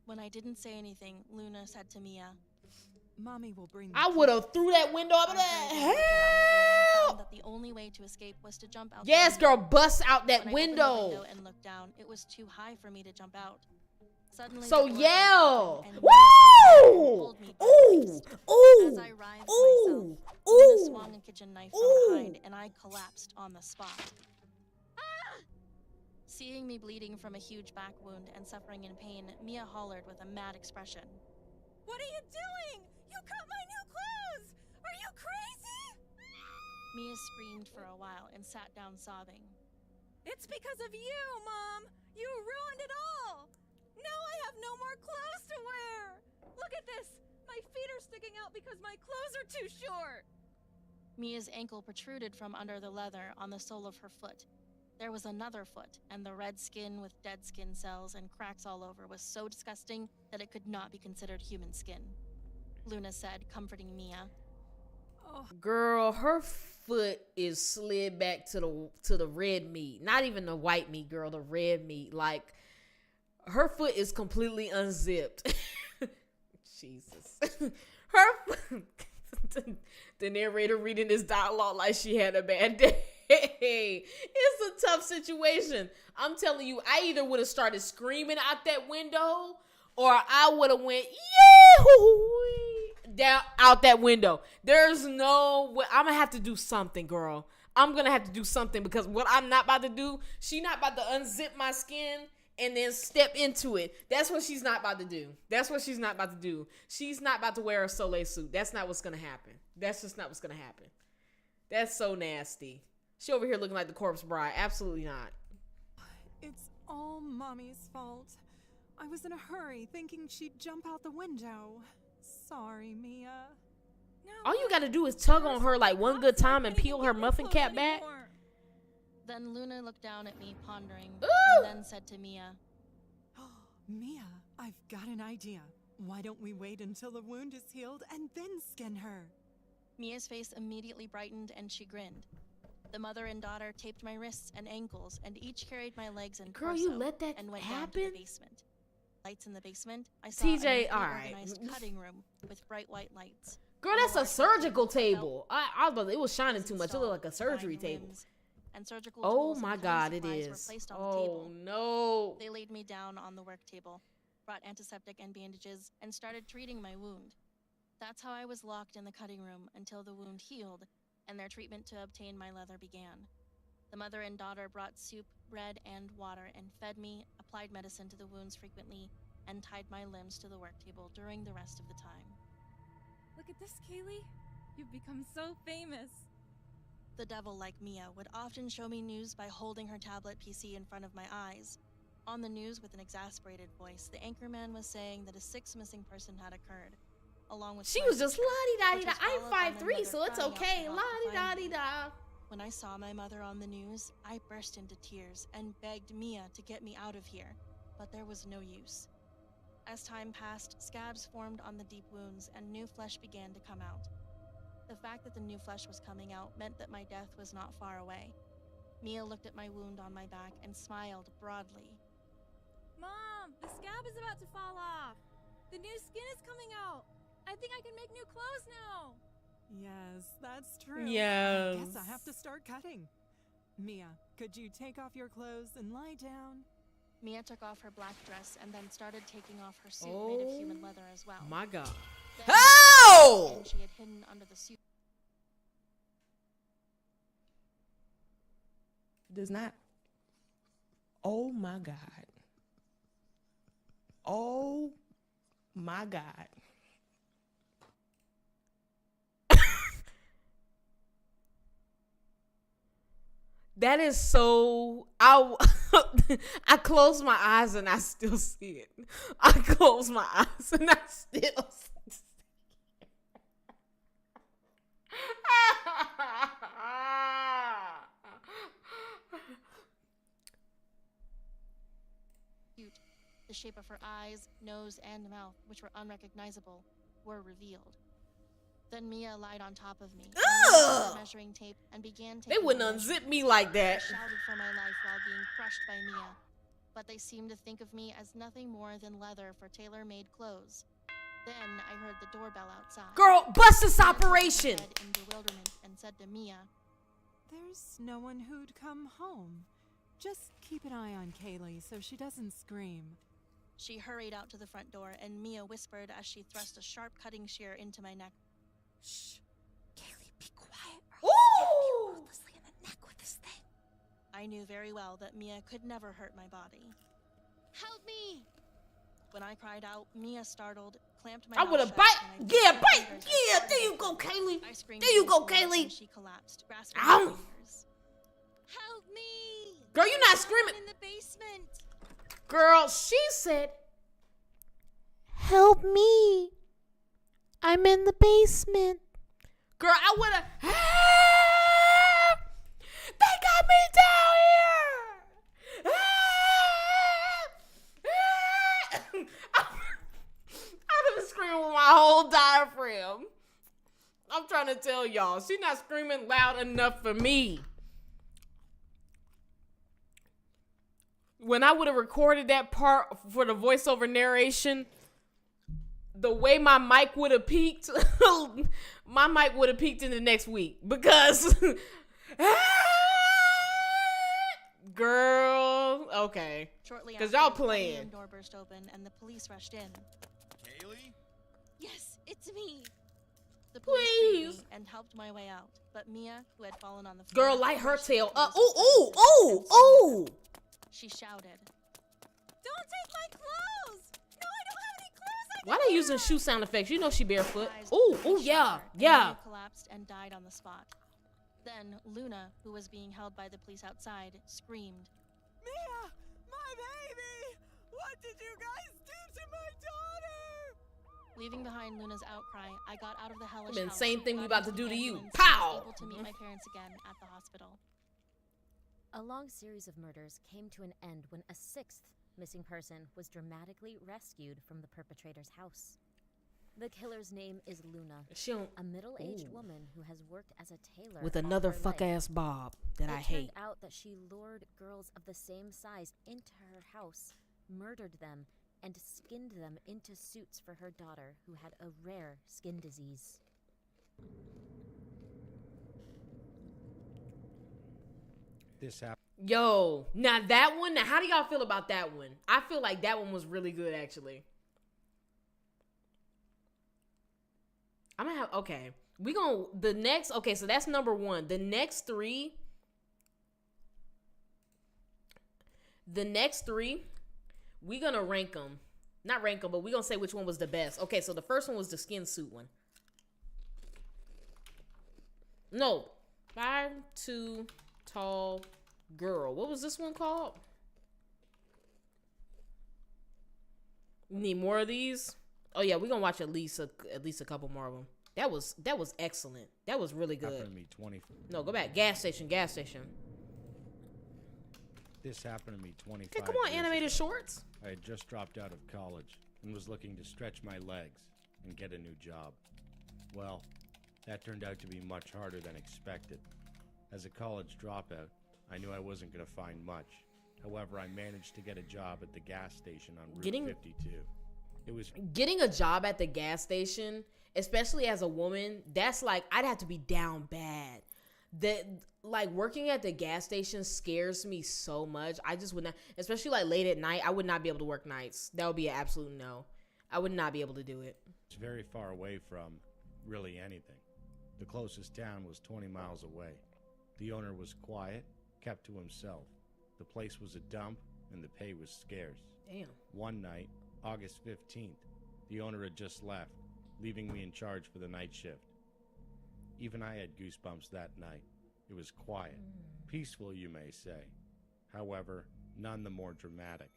When I didn't say anything, Luna said to Mia, Mommy will bring I would have threw that window up and I hurriedly looked around the room and help. found that the only way to escape was to jump out the Yes, window. girl, bust out that When I opened the window. window and looked down, it was too high for me to jump out. Suddenly, So the door yell. opened and Mia jumped out and Woo! pulled me by the Ooh! waist. Ooh! As I writhed Ooh! myself, Luna Ooh! swung a kitchen knife Ooh! from behind, and I collapsed on the spot. Ah! Seeing me bleeding from a huge back wound and suffering in pain, Mia hollered with a mad expression. What are you doing? You cut my new clothes! Are you crazy? Mia screamed for a while and sat down sobbing. It's because of you, Mom! You ruined it all! Now I have no more clothes to wear! Look at this! My feet are sticking out because my clothes are too short! Mia's ankle protruded from under the leather on the sole of her foot. There was another foot, and the red skin with dead skin cells and cracks all over was so disgusting that it could not be considered human skin. Luna said, comforting Mia. Girl, her foot is slid back to the red meat. Not even the white meat, girl, the red meat. Like, her foot is completely unzipped. Jesus. The narrator reading this dialogue like she had a bad day. It's a tough situation. I'm telling you, I either would have started screaming out that window or I would have went, down out that window. There's no way. I'm gonna have to do something, girl. I'm gonna have to do something because what I'm not about to do, she not about to unzip my skin and then step into it. That's what she's not about to do. That's what she's not about to do. She's not about to wear a Soleil suit. That's not what's gonna happen. That's just not what's gonna happen. That's so nasty. She over here looking like the corpse bride. Absolutely not. It's all Mommy's fault. I was in a hurry thinking she'd jump out the window. Sorry, Mia. All you gotta do is tug on her like one good time and peel her muffin cap back. Then Luna looked down at me, pondering, Ooh! and then said to Mia, Mia, I've got an idea. Why don't we wait until the wound is healed and then skin her? Mia's face immediately brightened and she grinned. The mother and daughter taped my wrists and ankles and each carried my legs and Girl, torso you let that and went happen? down to the basement. Lights in the basement. I saw TJ, a neatly all right. organized cutting room with bright white lights. Girl, that's a surgical table. I was, it was shining too much. It looked like a surgery table. And surgical Oh tools my and God, cleaning it supplies is. were placed on the Oh table. no. They laid me down on the work table, brought antiseptic and bandages, and started treating my wound. That's how I was locked in the cutting room until the wound healed and their treatment to obtain my leather began. The mother and daughter brought soup, bread, and water and fed me, applied medicine to the wounds frequently, and tied my limbs to the work table during the rest of the time. Look at this, Kaylee. You've become so famous. The devil, like Mia, would often show me news by holding her tablet PC in front of my eyes. On the news, with an exasperated voice, the anchorman was saying that a sixth missing person had occurred, along with She my was just picture, la-di-da-di-da. which was I'm followed by my 5'3", so mother it's crying out okay. for help to find me. La-di-da-di-da. When I saw my mother on the news, I burst into tears and begged Mia to get me out of here, but there was no use. As time passed, scabs formed on the deep wounds and new flesh began to come out. The fact that the new flesh was coming out meant that my death was not far away. Mia looked at my wound on my back and smiled broadly. Mom, the scab is about to fall off. The new skin is coming out. I think I can make new clothes now. Yes, that's true. Yes. I guess I have to start cutting. Mia, could you take off your clothes and lie down? Mia took off her black dress and then started taking off her suit made of human leather as well. My God. Then Oh! and she had hidden under the suit. Does not. Oh my God. Oh my God. That is so. I close my eyes and I still see it. I close my eyes and I still see It. The shape of her eyes, nose, and mouth, which were unrecognizable, were revealed. Then Mia lied on top of me, measuring tape, and began taking They wouldn't my unzip me like that. I shouted for my life while being crushed by Mia, but they seemed to think of me as nothing more than leather for tailor-made clothes. Then I heard the doorbell outside. Girl, bust this Mia operation! shook her head in bewilderment and said to Mia, There's no one who'd come home. Just keep an eye on Kaylee so she doesn't scream. She hurried out to the front door, and Mia whispered as she thrust a sharp cutting shear into my neck. Shh. Kaylee, be quiet or I'll stab you ruthlessly in the neck with this thing. I knew very well that Mia could never hurt my body. Help me! When I cried out, Mia, startled, clamped my I mouth would have shut, bite. and I Yeah, gripped my bite. fingers Yeah, as hard there as you I go, could. Kaylee. I screamed There you for go, support, Kaylee. and she collapsed, grasping Ow. my fingers. Help me! Girl, you're not I'm screaming. in the basement. Girl, she said, "Help me. I'm in the basement." Girl, I would have. Help! They got me down here. I'd have been screaming with my whole diaphragm. I'm trying to tell y'all, she's not screaming loud enough for me. When I would have recorded that part for the voiceover narration, the way my mic would have peaked, my mic would have peaked in the next week because, girl, okay, Shortly because after, y'all the playing. main door burst open and the police rushed in. Kaylee? Yes, it's me. The police freed Please. me and helped my way out, but Mia, who had fallen on the floor, Girl, light her rushed tail into up. the Ooh, ooh, assistance ooh, and ooh. she shouted, Don't take my clothes! No, I don't have any clothes! I Why they using shoe sound effects? You know she barefoot. Eyes Ooh, quickly ooh, yeah, shut, and yeah. Mia collapsed and died on the spot. Then Luna, who was being held by the police outside, screamed, Mia! My baby! What did you guys do to my daughter? Leaving behind Luna's outcry, I got out of the hellish Man, house, same thing we got about to into do the to you. ambulance, and was Pow! able to meet my parents again at the hospital. A long series of murders came to an end when a sixth missing person was dramatically rescued from the perpetrator's house. The killer's name is Luna, She don't, a middle-aged Ooh. woman who has worked as a tailor with all another her fuck life. ass bob that I It hate. turned out that she lured girls of the same size into her house, murdered them, and skinned them into suits for her daughter, who had a rare skin disease. This happened. Yo, now that one, now how do y'all feel about that one? I feel like that one was really good, actually. I'm gonna have, okay. We gonna, the next, okay, so that's number one. The next three, we gonna rank them. Not rank them, but we gonna say which one was the best. Okay, so the first one was the skin suit one. No, 5'2" tall girl. What was this one called? Need more of these? Oh yeah, we're gonna watch at least a couple more of them. That was excellent. That was really Happened to good. me 20. No, go back. Gas station. This happened to me 25 Hey, come on, years animated ago. shorts. I had just dropped out of college and was looking to stretch my legs and get a new job. Well, that turned out to be much harder than expected. As a college dropout, I knew I wasn't going to find much. However, I managed to get a job at the gas station on Route 52. It was Getting a job at the gas station, especially as a woman, that's like, I'd have to be down bad. That, like, working at the gas station scares me so much. I just would not, especially like late at night, I would not be able to work nights. That would be an absolute no. I would not be able to do it. very far away from really anything. The closest town was 20 miles away. The owner was quiet, kept to himself. The place was a dump, and the pay was scarce. Damn. One night, August 15th, the owner had just left, leaving me in charge for the night shift. Even I had goosebumps that night. It was quiet, peaceful, you may say. However, none the more dramatic.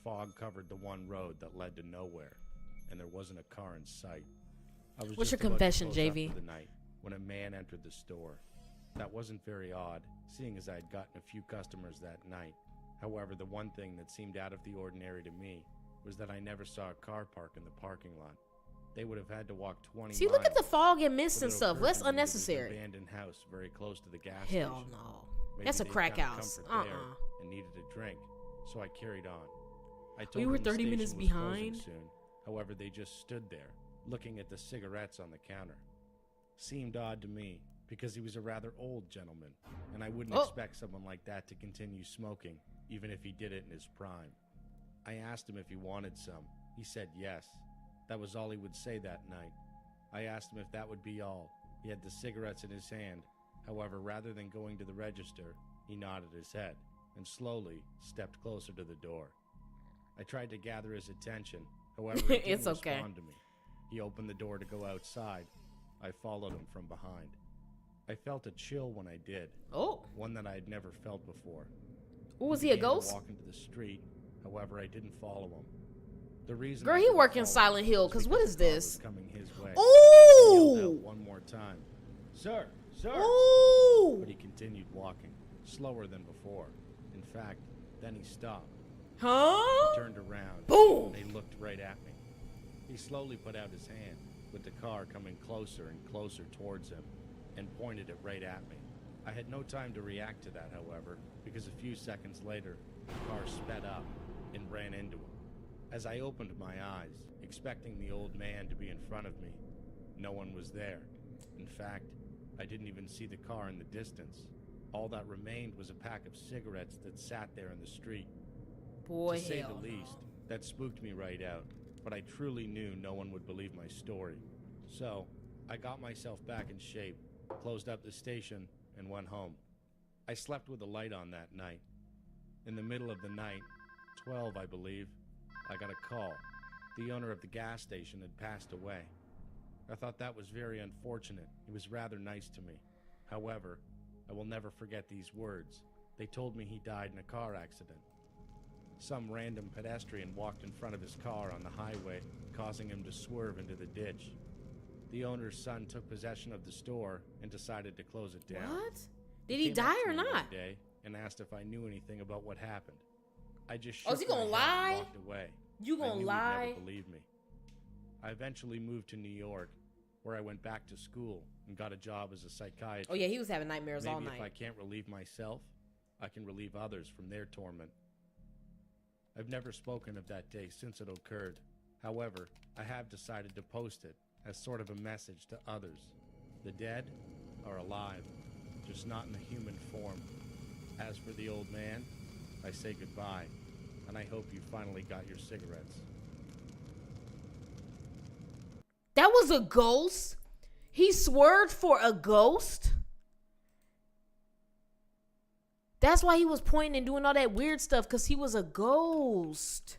Fog covered the one road that led to nowhere, and there wasn't a car in sight. I was What's just your about to confession, close up JV? for the night when a man entered the store. That wasn't very odd, seeing as I had gotten a few customers that night. However, the one thing that seemed out of the ordinary to me was that I never saw a car park in the parking lot. They would have had to walk 20 See, miles. look at the fog and mist But and it stuff. occurred That's to me there was an unnecessary. abandoned house very close to the gas Hell station. no. Maybe That's a they'd crack found house. comfort there and needed a drink, so I carried on. I told We were them the 30 minutes station was closing behind. soon. However, they just stood there, looking at the cigarettes on the counter. Seemed odd to me, because he was a rather old gentleman, and I wouldn't Oh. expect someone like that to continue smoking, even if he did it in his prime. I asked him if he wanted some. He said yes. That was all he would say that night. I asked him if that would be all. He had the cigarettes in his hand. However, rather than going to the register, he nodded his head. and slowly stepped closer to the door. I tried to gather his attention, however, he didn't It's okay. respond to me. He opened the door to go outside. I followed him from behind. I felt a chill when I did. Oh. One that I had never felt before. Was he a began to ghost? walk into the street, however, I didn't follow him. The reason Girl, I he didn't work in follow Silent him Hill, was 'cause what because is the car this? was coming his way. Ooh! I yelled out one more time, "Sir, sir!" Ooh! But he continued walking, slower than before. In fact, then he stopped. Huh? He turned around. Boom! And he looked right at me. He slowly put out his hand, with the car coming closer and closer towards him, and pointed it right at me. I had no time to react to that, however, because a few seconds later, the car sped up and ran into him. As I opened my eyes, expecting the old man to be in front of me, no one was there. In fact, I didn't even see the car in the distance. All that remained was a pack of cigarettes that sat there in the street. Boy, To say hell the least, that spooked me right out, but I truly knew no one would believe my story. So, I got myself back in shape, closed up the station, and went home. I slept with a light on that night. In the middle of the night, 12 I believe, I got a call. The owner of the gas station had passed away. I thought that was very unfortunate. He was rather nice to me. However, I will never forget these words. They told me he died in a car accident. Some random pedestrian walked in front of his car on the highway, causing him to swerve into the ditch. The owner's son took possession of the store and decided to close it down. What? Did he came up die to or me one not? day and asked if I knew anything about what happened. I just Oh, is he shook my gonna head and lie? walked away. You I gonna knew he'd lie? never believe me. I eventually moved to New York, where I went back to school and got a job as a psychiatrist. Oh yeah, he was having nightmares Maybe all if I night. can't relieve myself, I can relieve others from their torment. I've never spoken of that day since it occurred. However, I have decided to post it as sort of a message to others. The dead are alive, just not in a human form. As for the old man, I say goodbye, and I hope you finally got your cigarettes. That was a ghost? He swerved for a ghost? That's why he was pointing and doing all that weird stuff, because he was a ghost.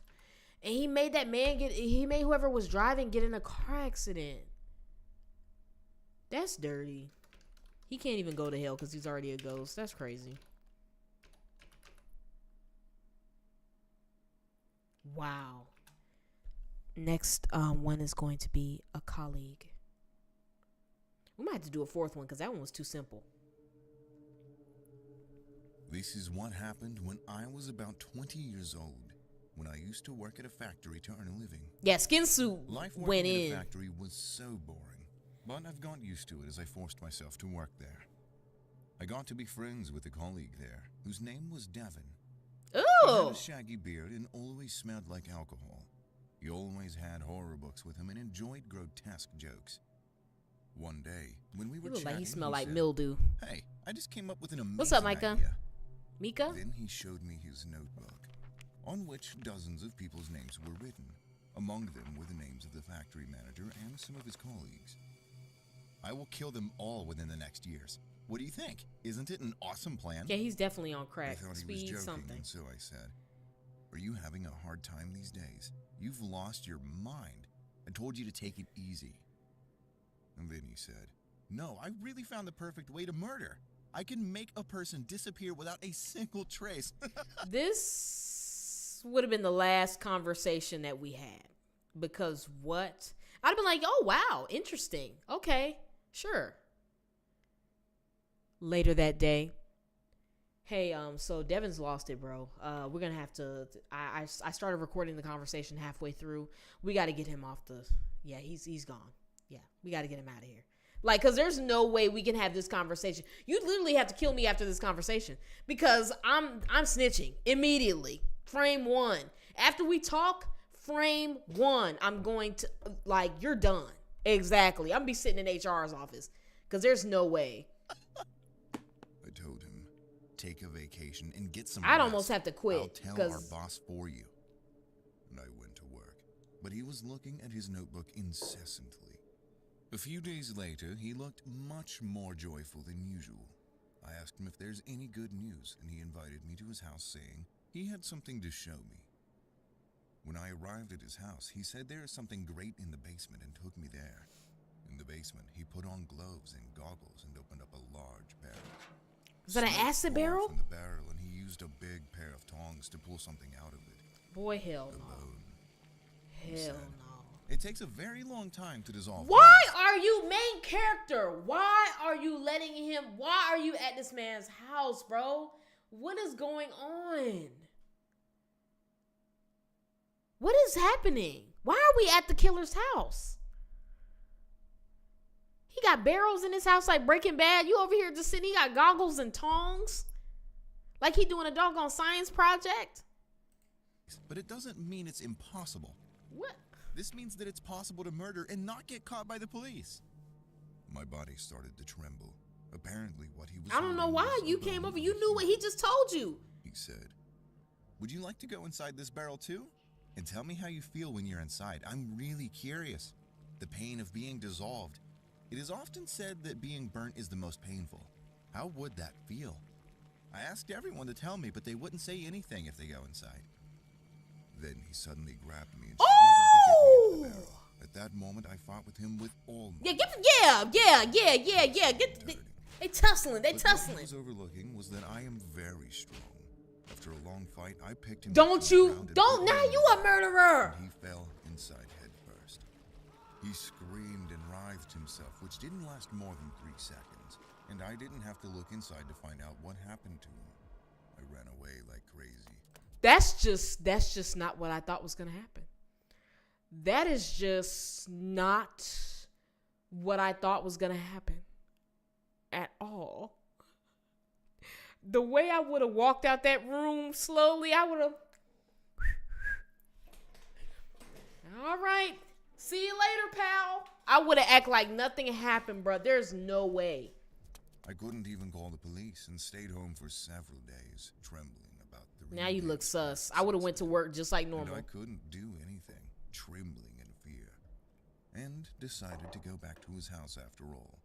And he made that man he made whoever was driving get in a car accident. That's dirty. He can't even go to hell because he's already a ghost. That's crazy. Wow. Next one is going to be a colleague. We might have to do a fourth one because that one was too simple. This is what happened when I was about 20 years old, when I used to work at a factory to earn a living. Yeah, Skin Suit Life went working in. at a factory was so boring, but I've got used to it as I forced myself to work there. I got to be friends with a colleague there, whose name was Devin. He had Ooh. a shaggy beard and always smelled like alcohol. He always had horror books with him and enjoyed grotesque jokes. One day, when we He were looked like chatting, he smelled like said, mildew. "Hey, I just came up with an amazing What's up, Micah? idea." Mika? Then he showed me his notebook, on which dozens of people's names were written. Among them were the names of the factory manager and some of his colleagues. "I will kill them all within the next years. What do you think? Isn't it an awesome plan?" Yeah, he's definitely on I crack. thought he was Speed joking, something. and so I said, "Are you having a hard time these days? You've lost your mind. I told you to take it easy." And then he said, "No, I really found the perfect way to murder. I can make a person disappear without a single trace." This would have been the last conversation that we had. Because what? I'd have been like, oh, wow, interesting. Okay, sure. Later that day, hey, so Devin's lost it, bro. We're gonna have to. I started recording the conversation halfway through. We got to get him off the. Yeah, he's gone. Yeah, we got to get him out of here. Like, cause there's no way we can have this conversation. You literally have to kill me after this conversation because I'm snitching immediately. Frame 1. After we talk, frame 1. I'm going to like you're done. Exactly. I'm gonna be sitting in HR's office because there's no way. I told him, "Take a vacation and get some I'd rest. almost have to quit, I'll tell 'cause- our boss for you." And I went to work, but he was looking at his notebook incessantly. A few days later, he looked much more joyful than usual. I asked him if there's any good news, and he invited me to his house, saying he had something to show me. When I arrived at his house, he said there is something great in the basement and took me there. In the basement, he put on gloves and goggles and opened up a large barrel. Is that an Smoke acid poured barrel? From the barrel, and he used a big pair of tongs to pull something out of it. Boy, hell A no. bone. He Hell said, no. It takes a very long time to dissolve. Why are you main character? Why are you letting him? Why are you at this man's house, bro? What is going on? What is happening? Why are we at the killer's house? He got barrels in his house like Breaking Bad. You over here just sitting, he got goggles and tongs. Like he doing a doggone science project. But it doesn't mean it's impossible. What? This means that it's possible to murder and not get caught by the police. My body started to tremble. Apparently what he was I don't know holding why was a you bone came over. from You a knew what he just told you. He said, "Would you like to go inside this barrel too? And tell me how you feel when you're inside. I'm really curious. The pain of being dissolved. It is often said that being burnt is the most painful. How would that feel?" I asked everyone to tell me, but they wouldn't say anything if they go inside. Then he suddenly grabbed me and struggled to get me into the barrel. At that moment, I fought with him with all my Yeah, Get they tussling. They But tussling. what he was overlooking was that I am very strong. After a long fight, I picked him Don't up from the you? ground and Don't. put Now him you in a murderer. and he fell inside head first. He screamed and writhed himself, which didn't last more than 3 seconds, and I didn't have to look inside to find out what happened to him. I ran away like crazy. That's just not what I thought was gonna happen. That is just not what I thought was gonna happen at all. The way I would have walked out that room slowly, I would have. All right, see you later, pal. I would have acted like nothing happened, bro. There's no way. I couldn't even call the police and stayed home for several days, trembling about the Now you look sus. I would have went to work just like And normal. I couldn't do anything, trembling in fear, and decided to go back to his house after all.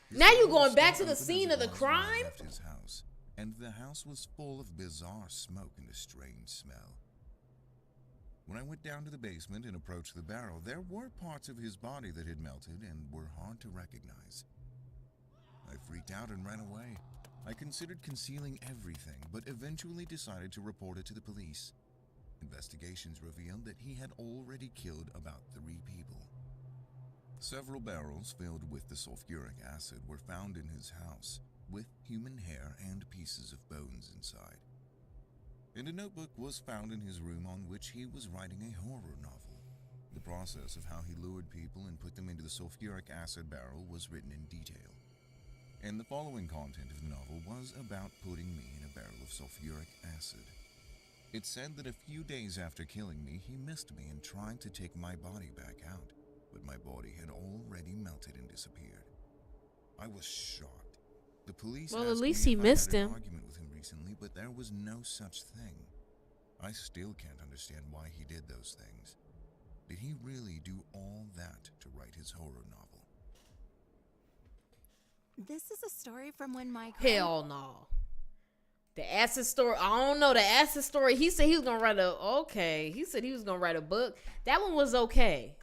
His Now you door going was back still to the open scene as of it the was when I crime? left his house, and the house was full of bizarre smoke and a strange smell. When I went down to the basement and approached the barrel, there were parts of his body that had melted and were hard to recognize. I freaked out and ran away. I considered concealing everything, but eventually decided to report it to the police. Investigations revealed that he had already killed about 3 people. Several barrels filled with the sulfuric acid were found in his house, with human hair and pieces of bones inside. And a notebook was found in his room on which he was writing a horror novel. The process of how he lured people and put them into the sulfuric acid barrel was written in detail. And the following content of the novel was about putting me in a barrel of sulfuric acid. It said that a few days after killing me, he missed me and tried to take my body back out, but my body had already melted and disappeared. I was shocked. The police Well, at asked least me he if missed I had him. an argument with him recently, but there was no such thing. I still can't understand why he did those things. Did he really do all that to write his horror novel? This is a story from when my Hell no. The acid story. I don't know. The acid story. He said he was gonna write a. Okay. He said he was gonna write a book. That one was okay.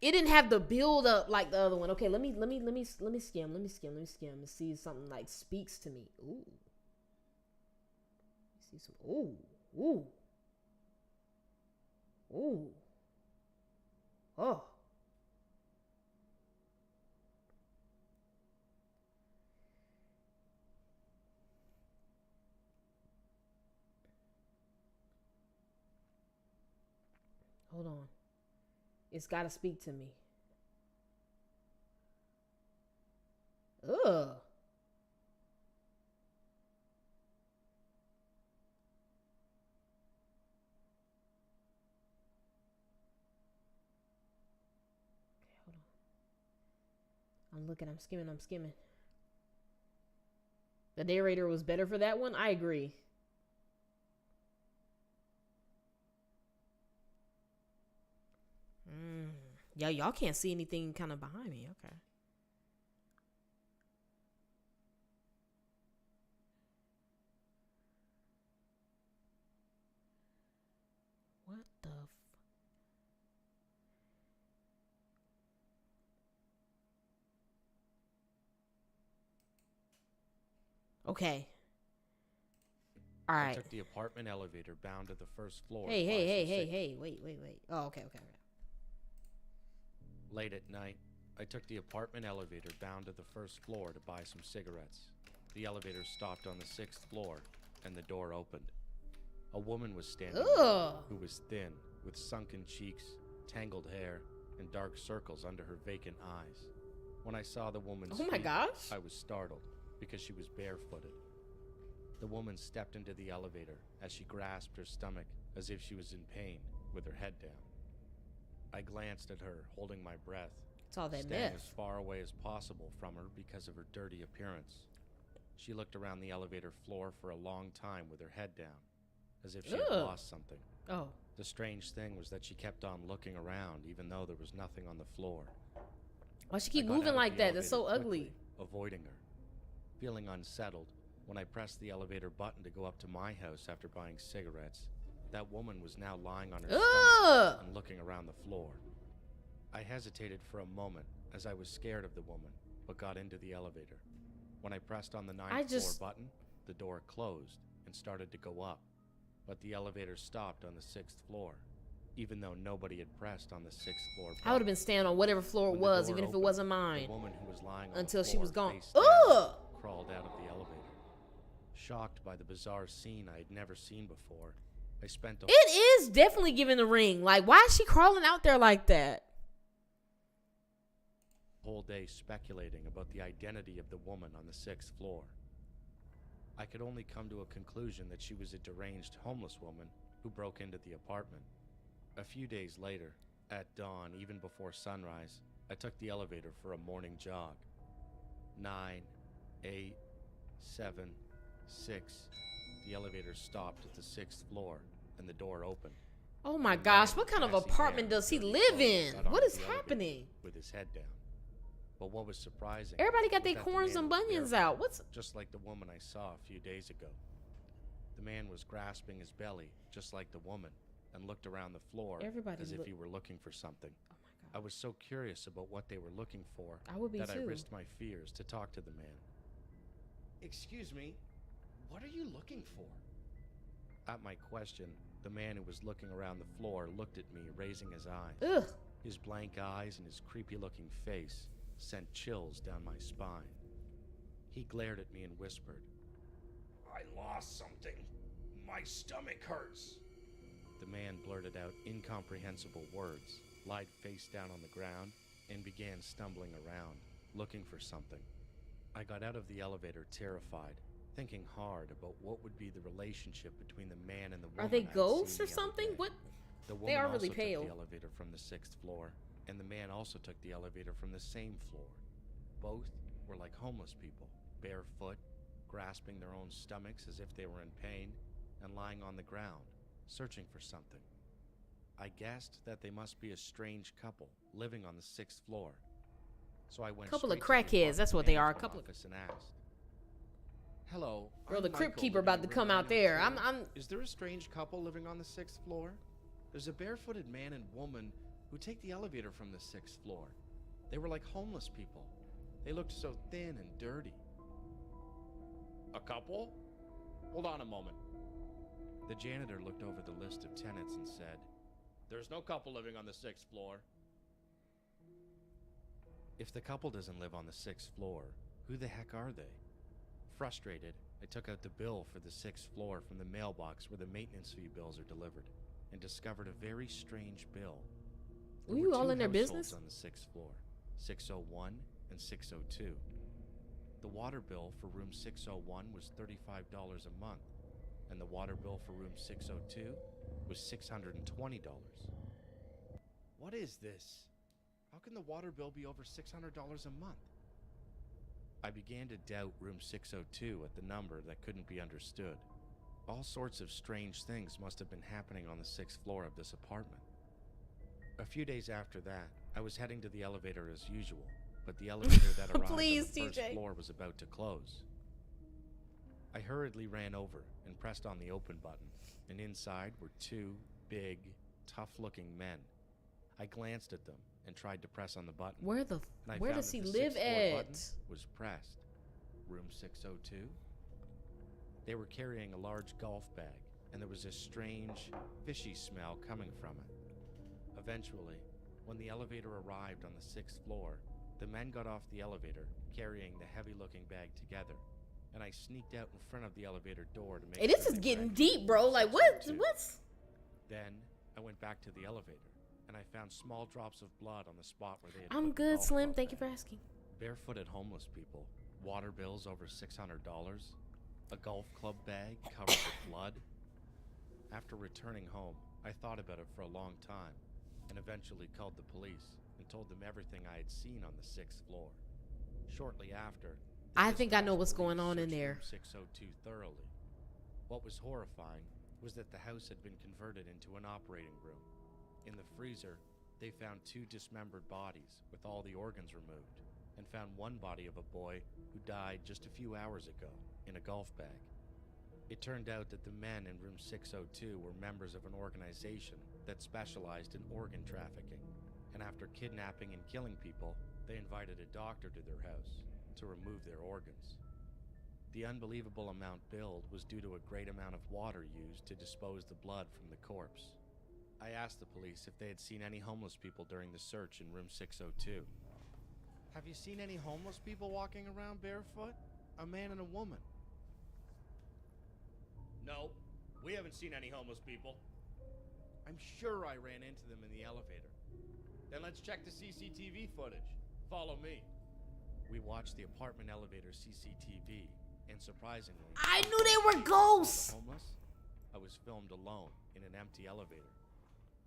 It didn't have the build up like the other one. Okay, let me skim and see if something like speaks to me. Ooh. See some. Ooh. Oh. Hold on. It's got to speak to me. Ugh. Hold on. I'm looking. I'm skimming. The narrator was better for that one. I agree. Yeah, y'all can't see anything kind of behind me. Okay. Okay. All I right. took the apartment elevator bound to the first floor. Hey, to hey, buy hey, some hey, cig- hey. Wait. Oh, okay. Late at night, I took the apartment elevator bound to the first floor to buy some cigarettes. The elevator stopped on the 6th floor, and the door opened. A woman was standing there, who was thin, with sunken cheeks, tangled hair, and dark circles under her vacant eyes. When I saw the woman's Oh my feet, gosh. I was startled because she was barefooted. The woman stepped into the elevator as she grasped her stomach as if she was in pain, with her head down. I glanced at her, holding my breath, It's all that staying meth. as far away as possible from her because of her dirty appearance. She looked around the elevator floor for a long time with her head down, as if she had Ugh. lost something. Oh. The strange thing was that she kept on looking around even though there was nothing on the floor. Why she I keep got moving out of like the that? That's so elevator ugly. quickly, avoiding her. Feeling unsettled, when I pressed the elevator button to go up to my house after buying cigarettes, that woman was now lying on her stomach and looking around the floor. I hesitated for a moment as I was scared of the woman, but got into the elevator. When I pressed on the 9th floor button, the door closed and started to go up, but the elevator stopped on the 6th floor, even though nobody had pressed on the 6th floor button. I would have been standing on whatever floor it When the was, door even if it opened, wasn't mine. The woman who was lying on Until the she was floor, gone. face down, Ugh! crawled out of the elevator. Shocked by the bizarre scene I had never seen before, I spent a It is definitely giving the ring. Like, why is she crawling out there like that? whole day speculating about the identity of the woman on the 6th floor. I could only come to a conclusion that she was a deranged homeless woman who broke into the apartment. A few days later, at dawn, even before sunrise, I took the elevator for a morning jog. 9, 8, 7, 6. The elevator stopped at the 6th floor, and the door opened. Oh my gosh, what kind of apartment does he live in? What is happening? With his head down. But what was surprising, Everybody got was their that the corns man and was bunions barefoot, out. What's just like the woman I saw a few days ago. The man was grasping his belly, just like the woman, and looked around the floor Everybody as if look- he were looking for something. I was so curious about what they were looking for I would be that I too. risked my fears to talk to the man. Excuse me, what are you looking for? At my question, the man who was looking around the floor looked at me, raising his eyes. Ugh. His blank eyes and his creepy-looking face sent chills down my spine. He glared at me and whispered, "I lost something. My stomach hurts." The man blurted out incomprehensible words, lied face down on the ground, and began stumbling around, looking for something. I got out of the elevator terrified, thinking hard about what would be the relationship between the man and the woman. Are they I had ghosts seen or the other something? day. What? The woman They are also really took pale. the elevator from the 6th floor, and the man also took the elevator from the same floor. Both were like homeless people, barefoot, grasping their own stomachs as if they were in pain, and lying on the ground, searching for something. I guessed that they must be a strange couple living on the 6th floor. So I went Couple of straight to the crackheads, that's what they are, a apartment couple of- office and asked, "Hello, Girl, I'm the crypt Michael, keeper living about to in come room out there. 902. Is there a strange couple living on the 6th floor? There's a barefooted man and woman who take the elevator from the 6th floor. They were like homeless people. They looked so thin and dirty." "A couple? Hold on a moment." The janitor looked over the list of tenants and said, "There's no couple living on the 6th floor." If the couple doesn't live on the 6th floor, who the heck are they? Frustrated, I took out the bill for the 6th floor from the mailbox where the maintenance fee bills are delivered and discovered a very strange bill. There Were were you all two in their households business? on the 6th floor, 601 and 602. The water bill for room 601 was $35 a month, and the water bill for room 602 was $620. What is this? How can the water bill be over $600 a month? I began to doubt room 602 at the number that couldn't be understood. All sorts of strange things must have been happening on the 6th floor of this apartment. A few days after that, I was heading to the elevator as usual, but the elevator that arrived Please, on the first TJ. floor was about to close. I hurriedly ran over and pressed on the open button, and inside were two big, tough-looking men. I glanced at them and tried to press on the button. Where the and I where found does that he the live 6th floor button at? was pressed. Room 602 They were carrying a large golf bag, and there was a strange, fishy smell coming from it. Eventually, when the elevator arrived on the 6th floor, the men got off the elevator, carrying the heavy-looking bag together, and I sneaked out in front of the elevator door to make Hey, this sure is they getting weren't deep, bro. Like, what? What's... Then I went back to the elevator, and I found small drops of blood on the spot where they had I'm put the good, golf Slim. club Thank you bag. for asking. Barefooted homeless people, water bills over $600, a golf club bag covered with blood. After returning home, I thought about it for a long time, and eventually called the police and told them everything I had seen on the 6th floor. Shortly after, I think I know what's going on in searched there. room 602 thoroughly. What was horrifying was that the house had been converted into an operating room. In the freezer, they found 2 dismembered bodies with all the organs removed, and found one body of a boy who died just a few hours ago in a golf bag. It turned out that the men in room 602 were members of an organization that specialized in organ trafficking, and after kidnapping and killing people, they invited a doctor to their house to remove their organs. The unbelievable amount billed was due to a great amount of water used to dispose the blood from the corpse. I asked the police if they had seen any homeless people during the search in room 602. Have you seen any homeless people walking around barefoot? A man and a woman. No, we haven't seen any homeless people. I'm sure I ran into them in the elevator. Then let's check the CCTV footage. Follow me. We watched the apartment elevator CCTV, and surprisingly, I knew they were ghosts. the homeless, I was filmed alone in an empty elevator.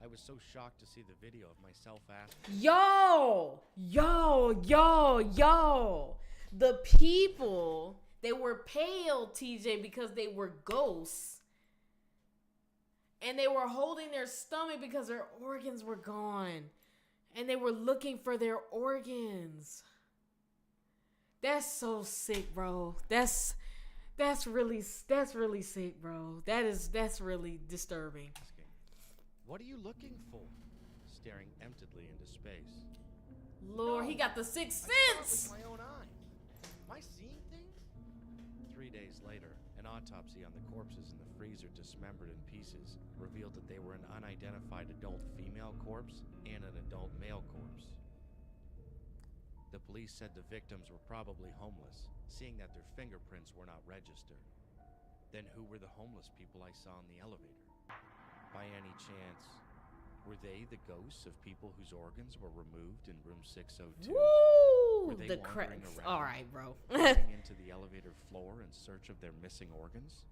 I was so shocked to see the video of myself asking, Yo. The people, they were pale, TJ, because they were ghosts. And they were holding their stomach because their organs were gone. And they were looking for their organs. That's so sick, bro. That's really sick, bro. That's really disturbing. "What are you looking for?" Staring emptily into space. Lord, he got the sixth I saw it sense. with my own eyes. Am I seeing things? 3 days later, an autopsy on the corpses in the freezer, dismembered in pieces, revealed that they were an unidentified adult female corpse and an adult male corpse. The police said the victims were probably homeless, seeing that their fingerprints were not registered. Then who were the homeless people I saw in the elevator? By any chance, were they the ghosts of people whose organs were removed in room 602? Woo! Were they The wandering cracks. around, All right, bro. going into the elevator floor in search of their missing organs?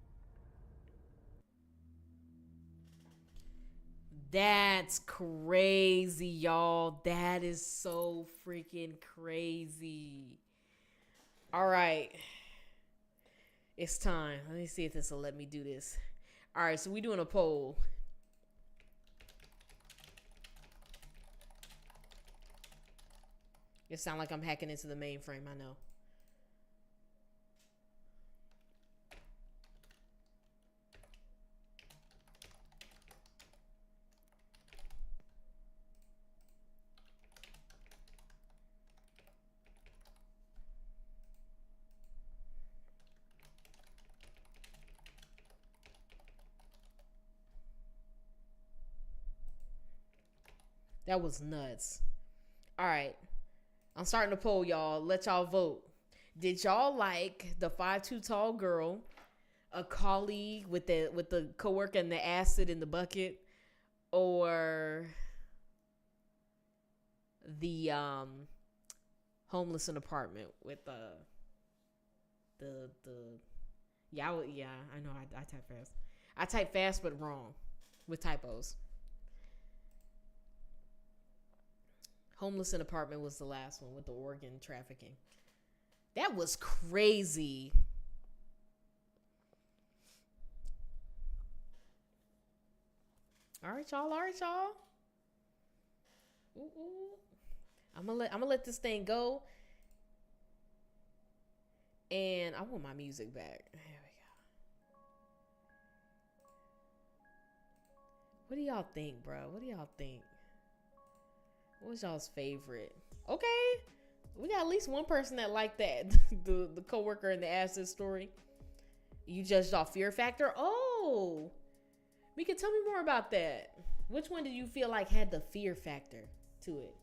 That's crazy, y'all. That is so freaking crazy. All right. It's time. Let me see if this will let me do this. All right, so we're doing a poll. It sounds like I'm hacking into the mainframe, I know. That was nuts. All right. I'm starting to poll, y'all. Let y'all vote. Did y'all like the 5'2" tall girl, a colleague with the coworker and the acid in the bucket, or the homeless in apartment with the yeah, I know I type fast. I type fast but wrong with typos. Homeless in apartment was the last one with the organ trafficking. That was crazy. All right, y'all. Ooh. I'm gonna let this thing go. And I want my music back. There we go. What do y'all think, bro? What do y'all think? What was y'all's favorite? Okay. We got at least one person that liked that. the coworker in the acid story. You judged off fear factor? Oh, Mika, tell me more about that. Which one did you feel like had the fear factor to it?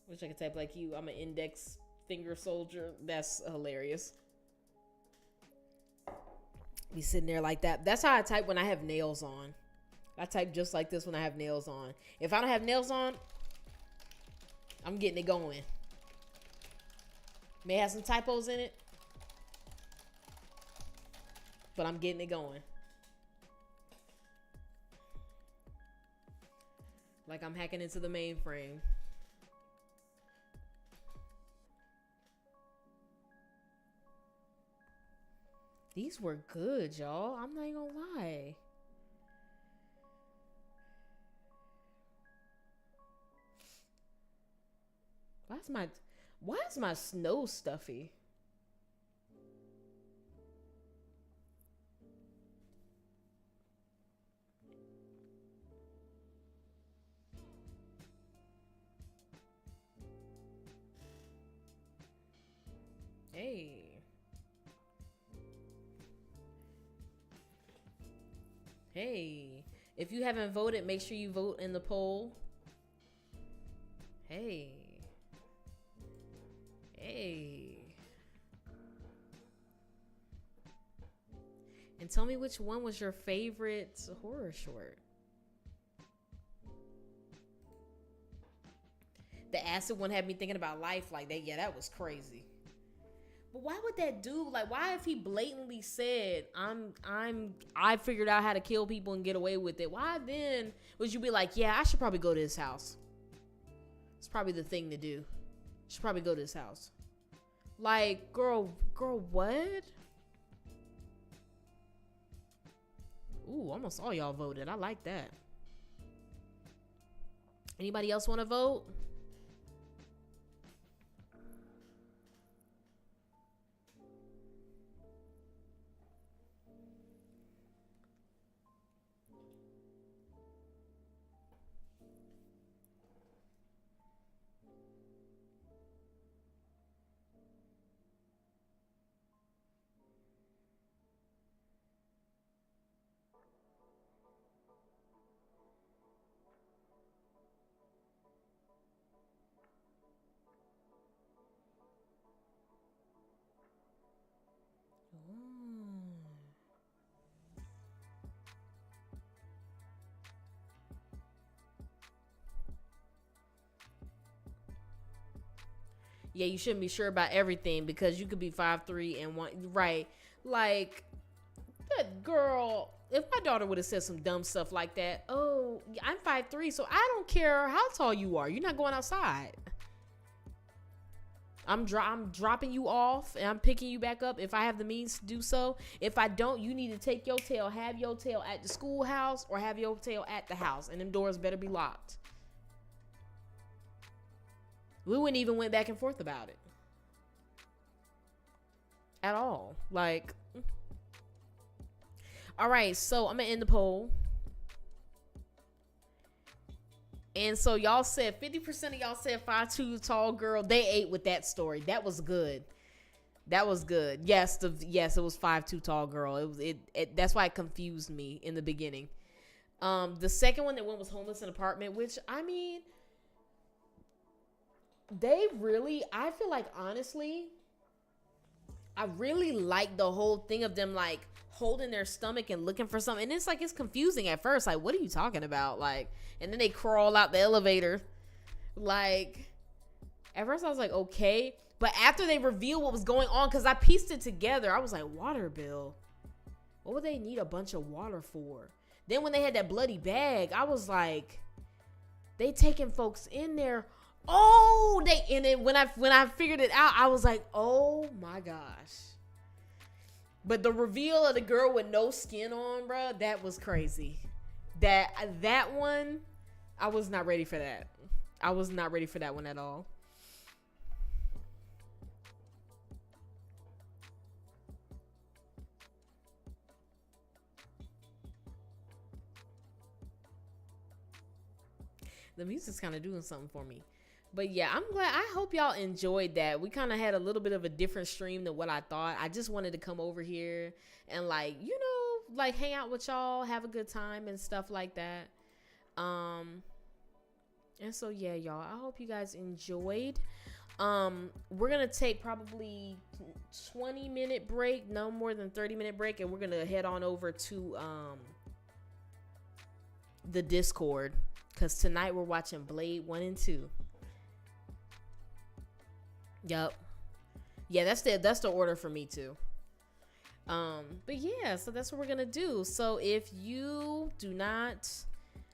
Wish I could type like you. I'm an index finger soldier. That's hilarious. Be sitting there like that. That's how I type when I have nails on. I type just like this when I have nails on. If I don't have nails on, I'm getting it going. May have some typos in it, but I'm getting it going. Like I'm hacking into the mainframe. These were good, y'all. I'm not even gonna lie. Why is my snow stuffy? Hey. Hey. If you haven't voted, make sure you vote in the poll. Hey. Hey. And tell me which one was your favorite horror short. The acid one had me thinking about life like that. Yeah, that was crazy. But why would that do? Like, why if he blatantly said, I figured out how to kill people and get away with it, why then would you be like, yeah, I should probably go to his house? It's probably the thing to do. Should probably go to his house. Like, girl, what? Ooh, almost all y'all voted. I like that. Anybody else want to vote? Yeah, you shouldn't be sure about everything because you could be 5'3" and one, right? Like, that girl, if my daughter would have said some dumb stuff like that, oh, I'm 5'3", so I don't care how tall you are. You're not going outside. I'm dropping you off and I'm picking you back up if I have the means to do so. If I don't, you need to take your tail, have your tail at the schoolhouse or have your tail at the house, and them doors better be locked. We wouldn't even went back and forth about it at all. Like, all right, so I'm gonna end the poll. And so y'all said 50% of y'all said 5'2" tall girl. They ate with that story. That was good. That was good. Yes, it was 5'2" tall girl. That's why it confused me in the beginning. The second one that went was homeless in apartment, which I mean, I feel like honestly, I really like the whole thing of them like holding their stomach and looking for something. And it's like, it's confusing at first. Like, what are you talking about? Like, and then they crawl out the elevator. Like, at first I was like, okay. But after they revealed what was going on, because I pieced it together, I was like, water bill. What would they need a bunch of water for? Then when they had that bloody bag, I was like, they taking folks in there. Oh, and then when I figured it out, I was like, oh my gosh. But the reveal of the girl with no skin on, bro, that was crazy. That one, I was not ready for that. I was not ready for that one at all. The music's kind of doing something for me. But yeah, I'm glad. I hope y'all enjoyed that. We kind of had a little bit of a different stream than what I thought. I just wanted to come over here and like, you know, like hang out with y'all, have a good time and stuff like that. And so yeah, y'all, I hope you guys enjoyed. We're gonna take probably 20-minute break, no more than 30-minute break, and we're gonna head on over to the Discord, because tonight we're watching Blade 1 and 2. Yep. Yeah, that's the order for me too. But yeah, so that's what we're gonna do. So if you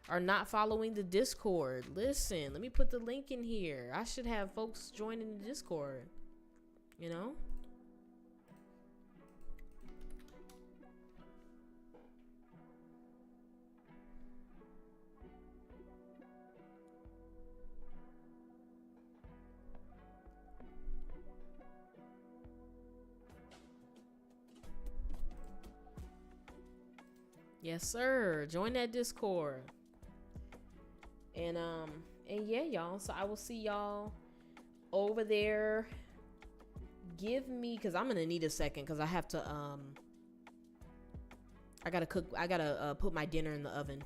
are not following the Discord, listen, let me put the link in here. I should have folks joining the Discord, you know? Yes, sir. Join that Discord. And yeah, y'all. So I will see y'all over there. Give me, because I'm gonna need a second, because I have to I gotta put my dinner in the oven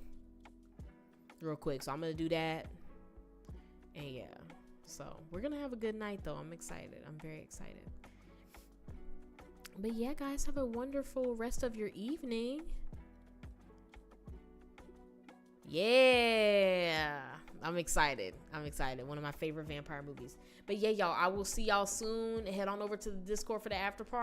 real quick. So I'm gonna do that. And yeah. So we're gonna have a good night though. I'm excited. I'm very excited. But yeah, guys, have a wonderful rest of your evening. Yeah, I'm excited. One of my favorite vampire movies. But yeah, y'all, I will see y'all soon. Head on over to the Discord for the after party.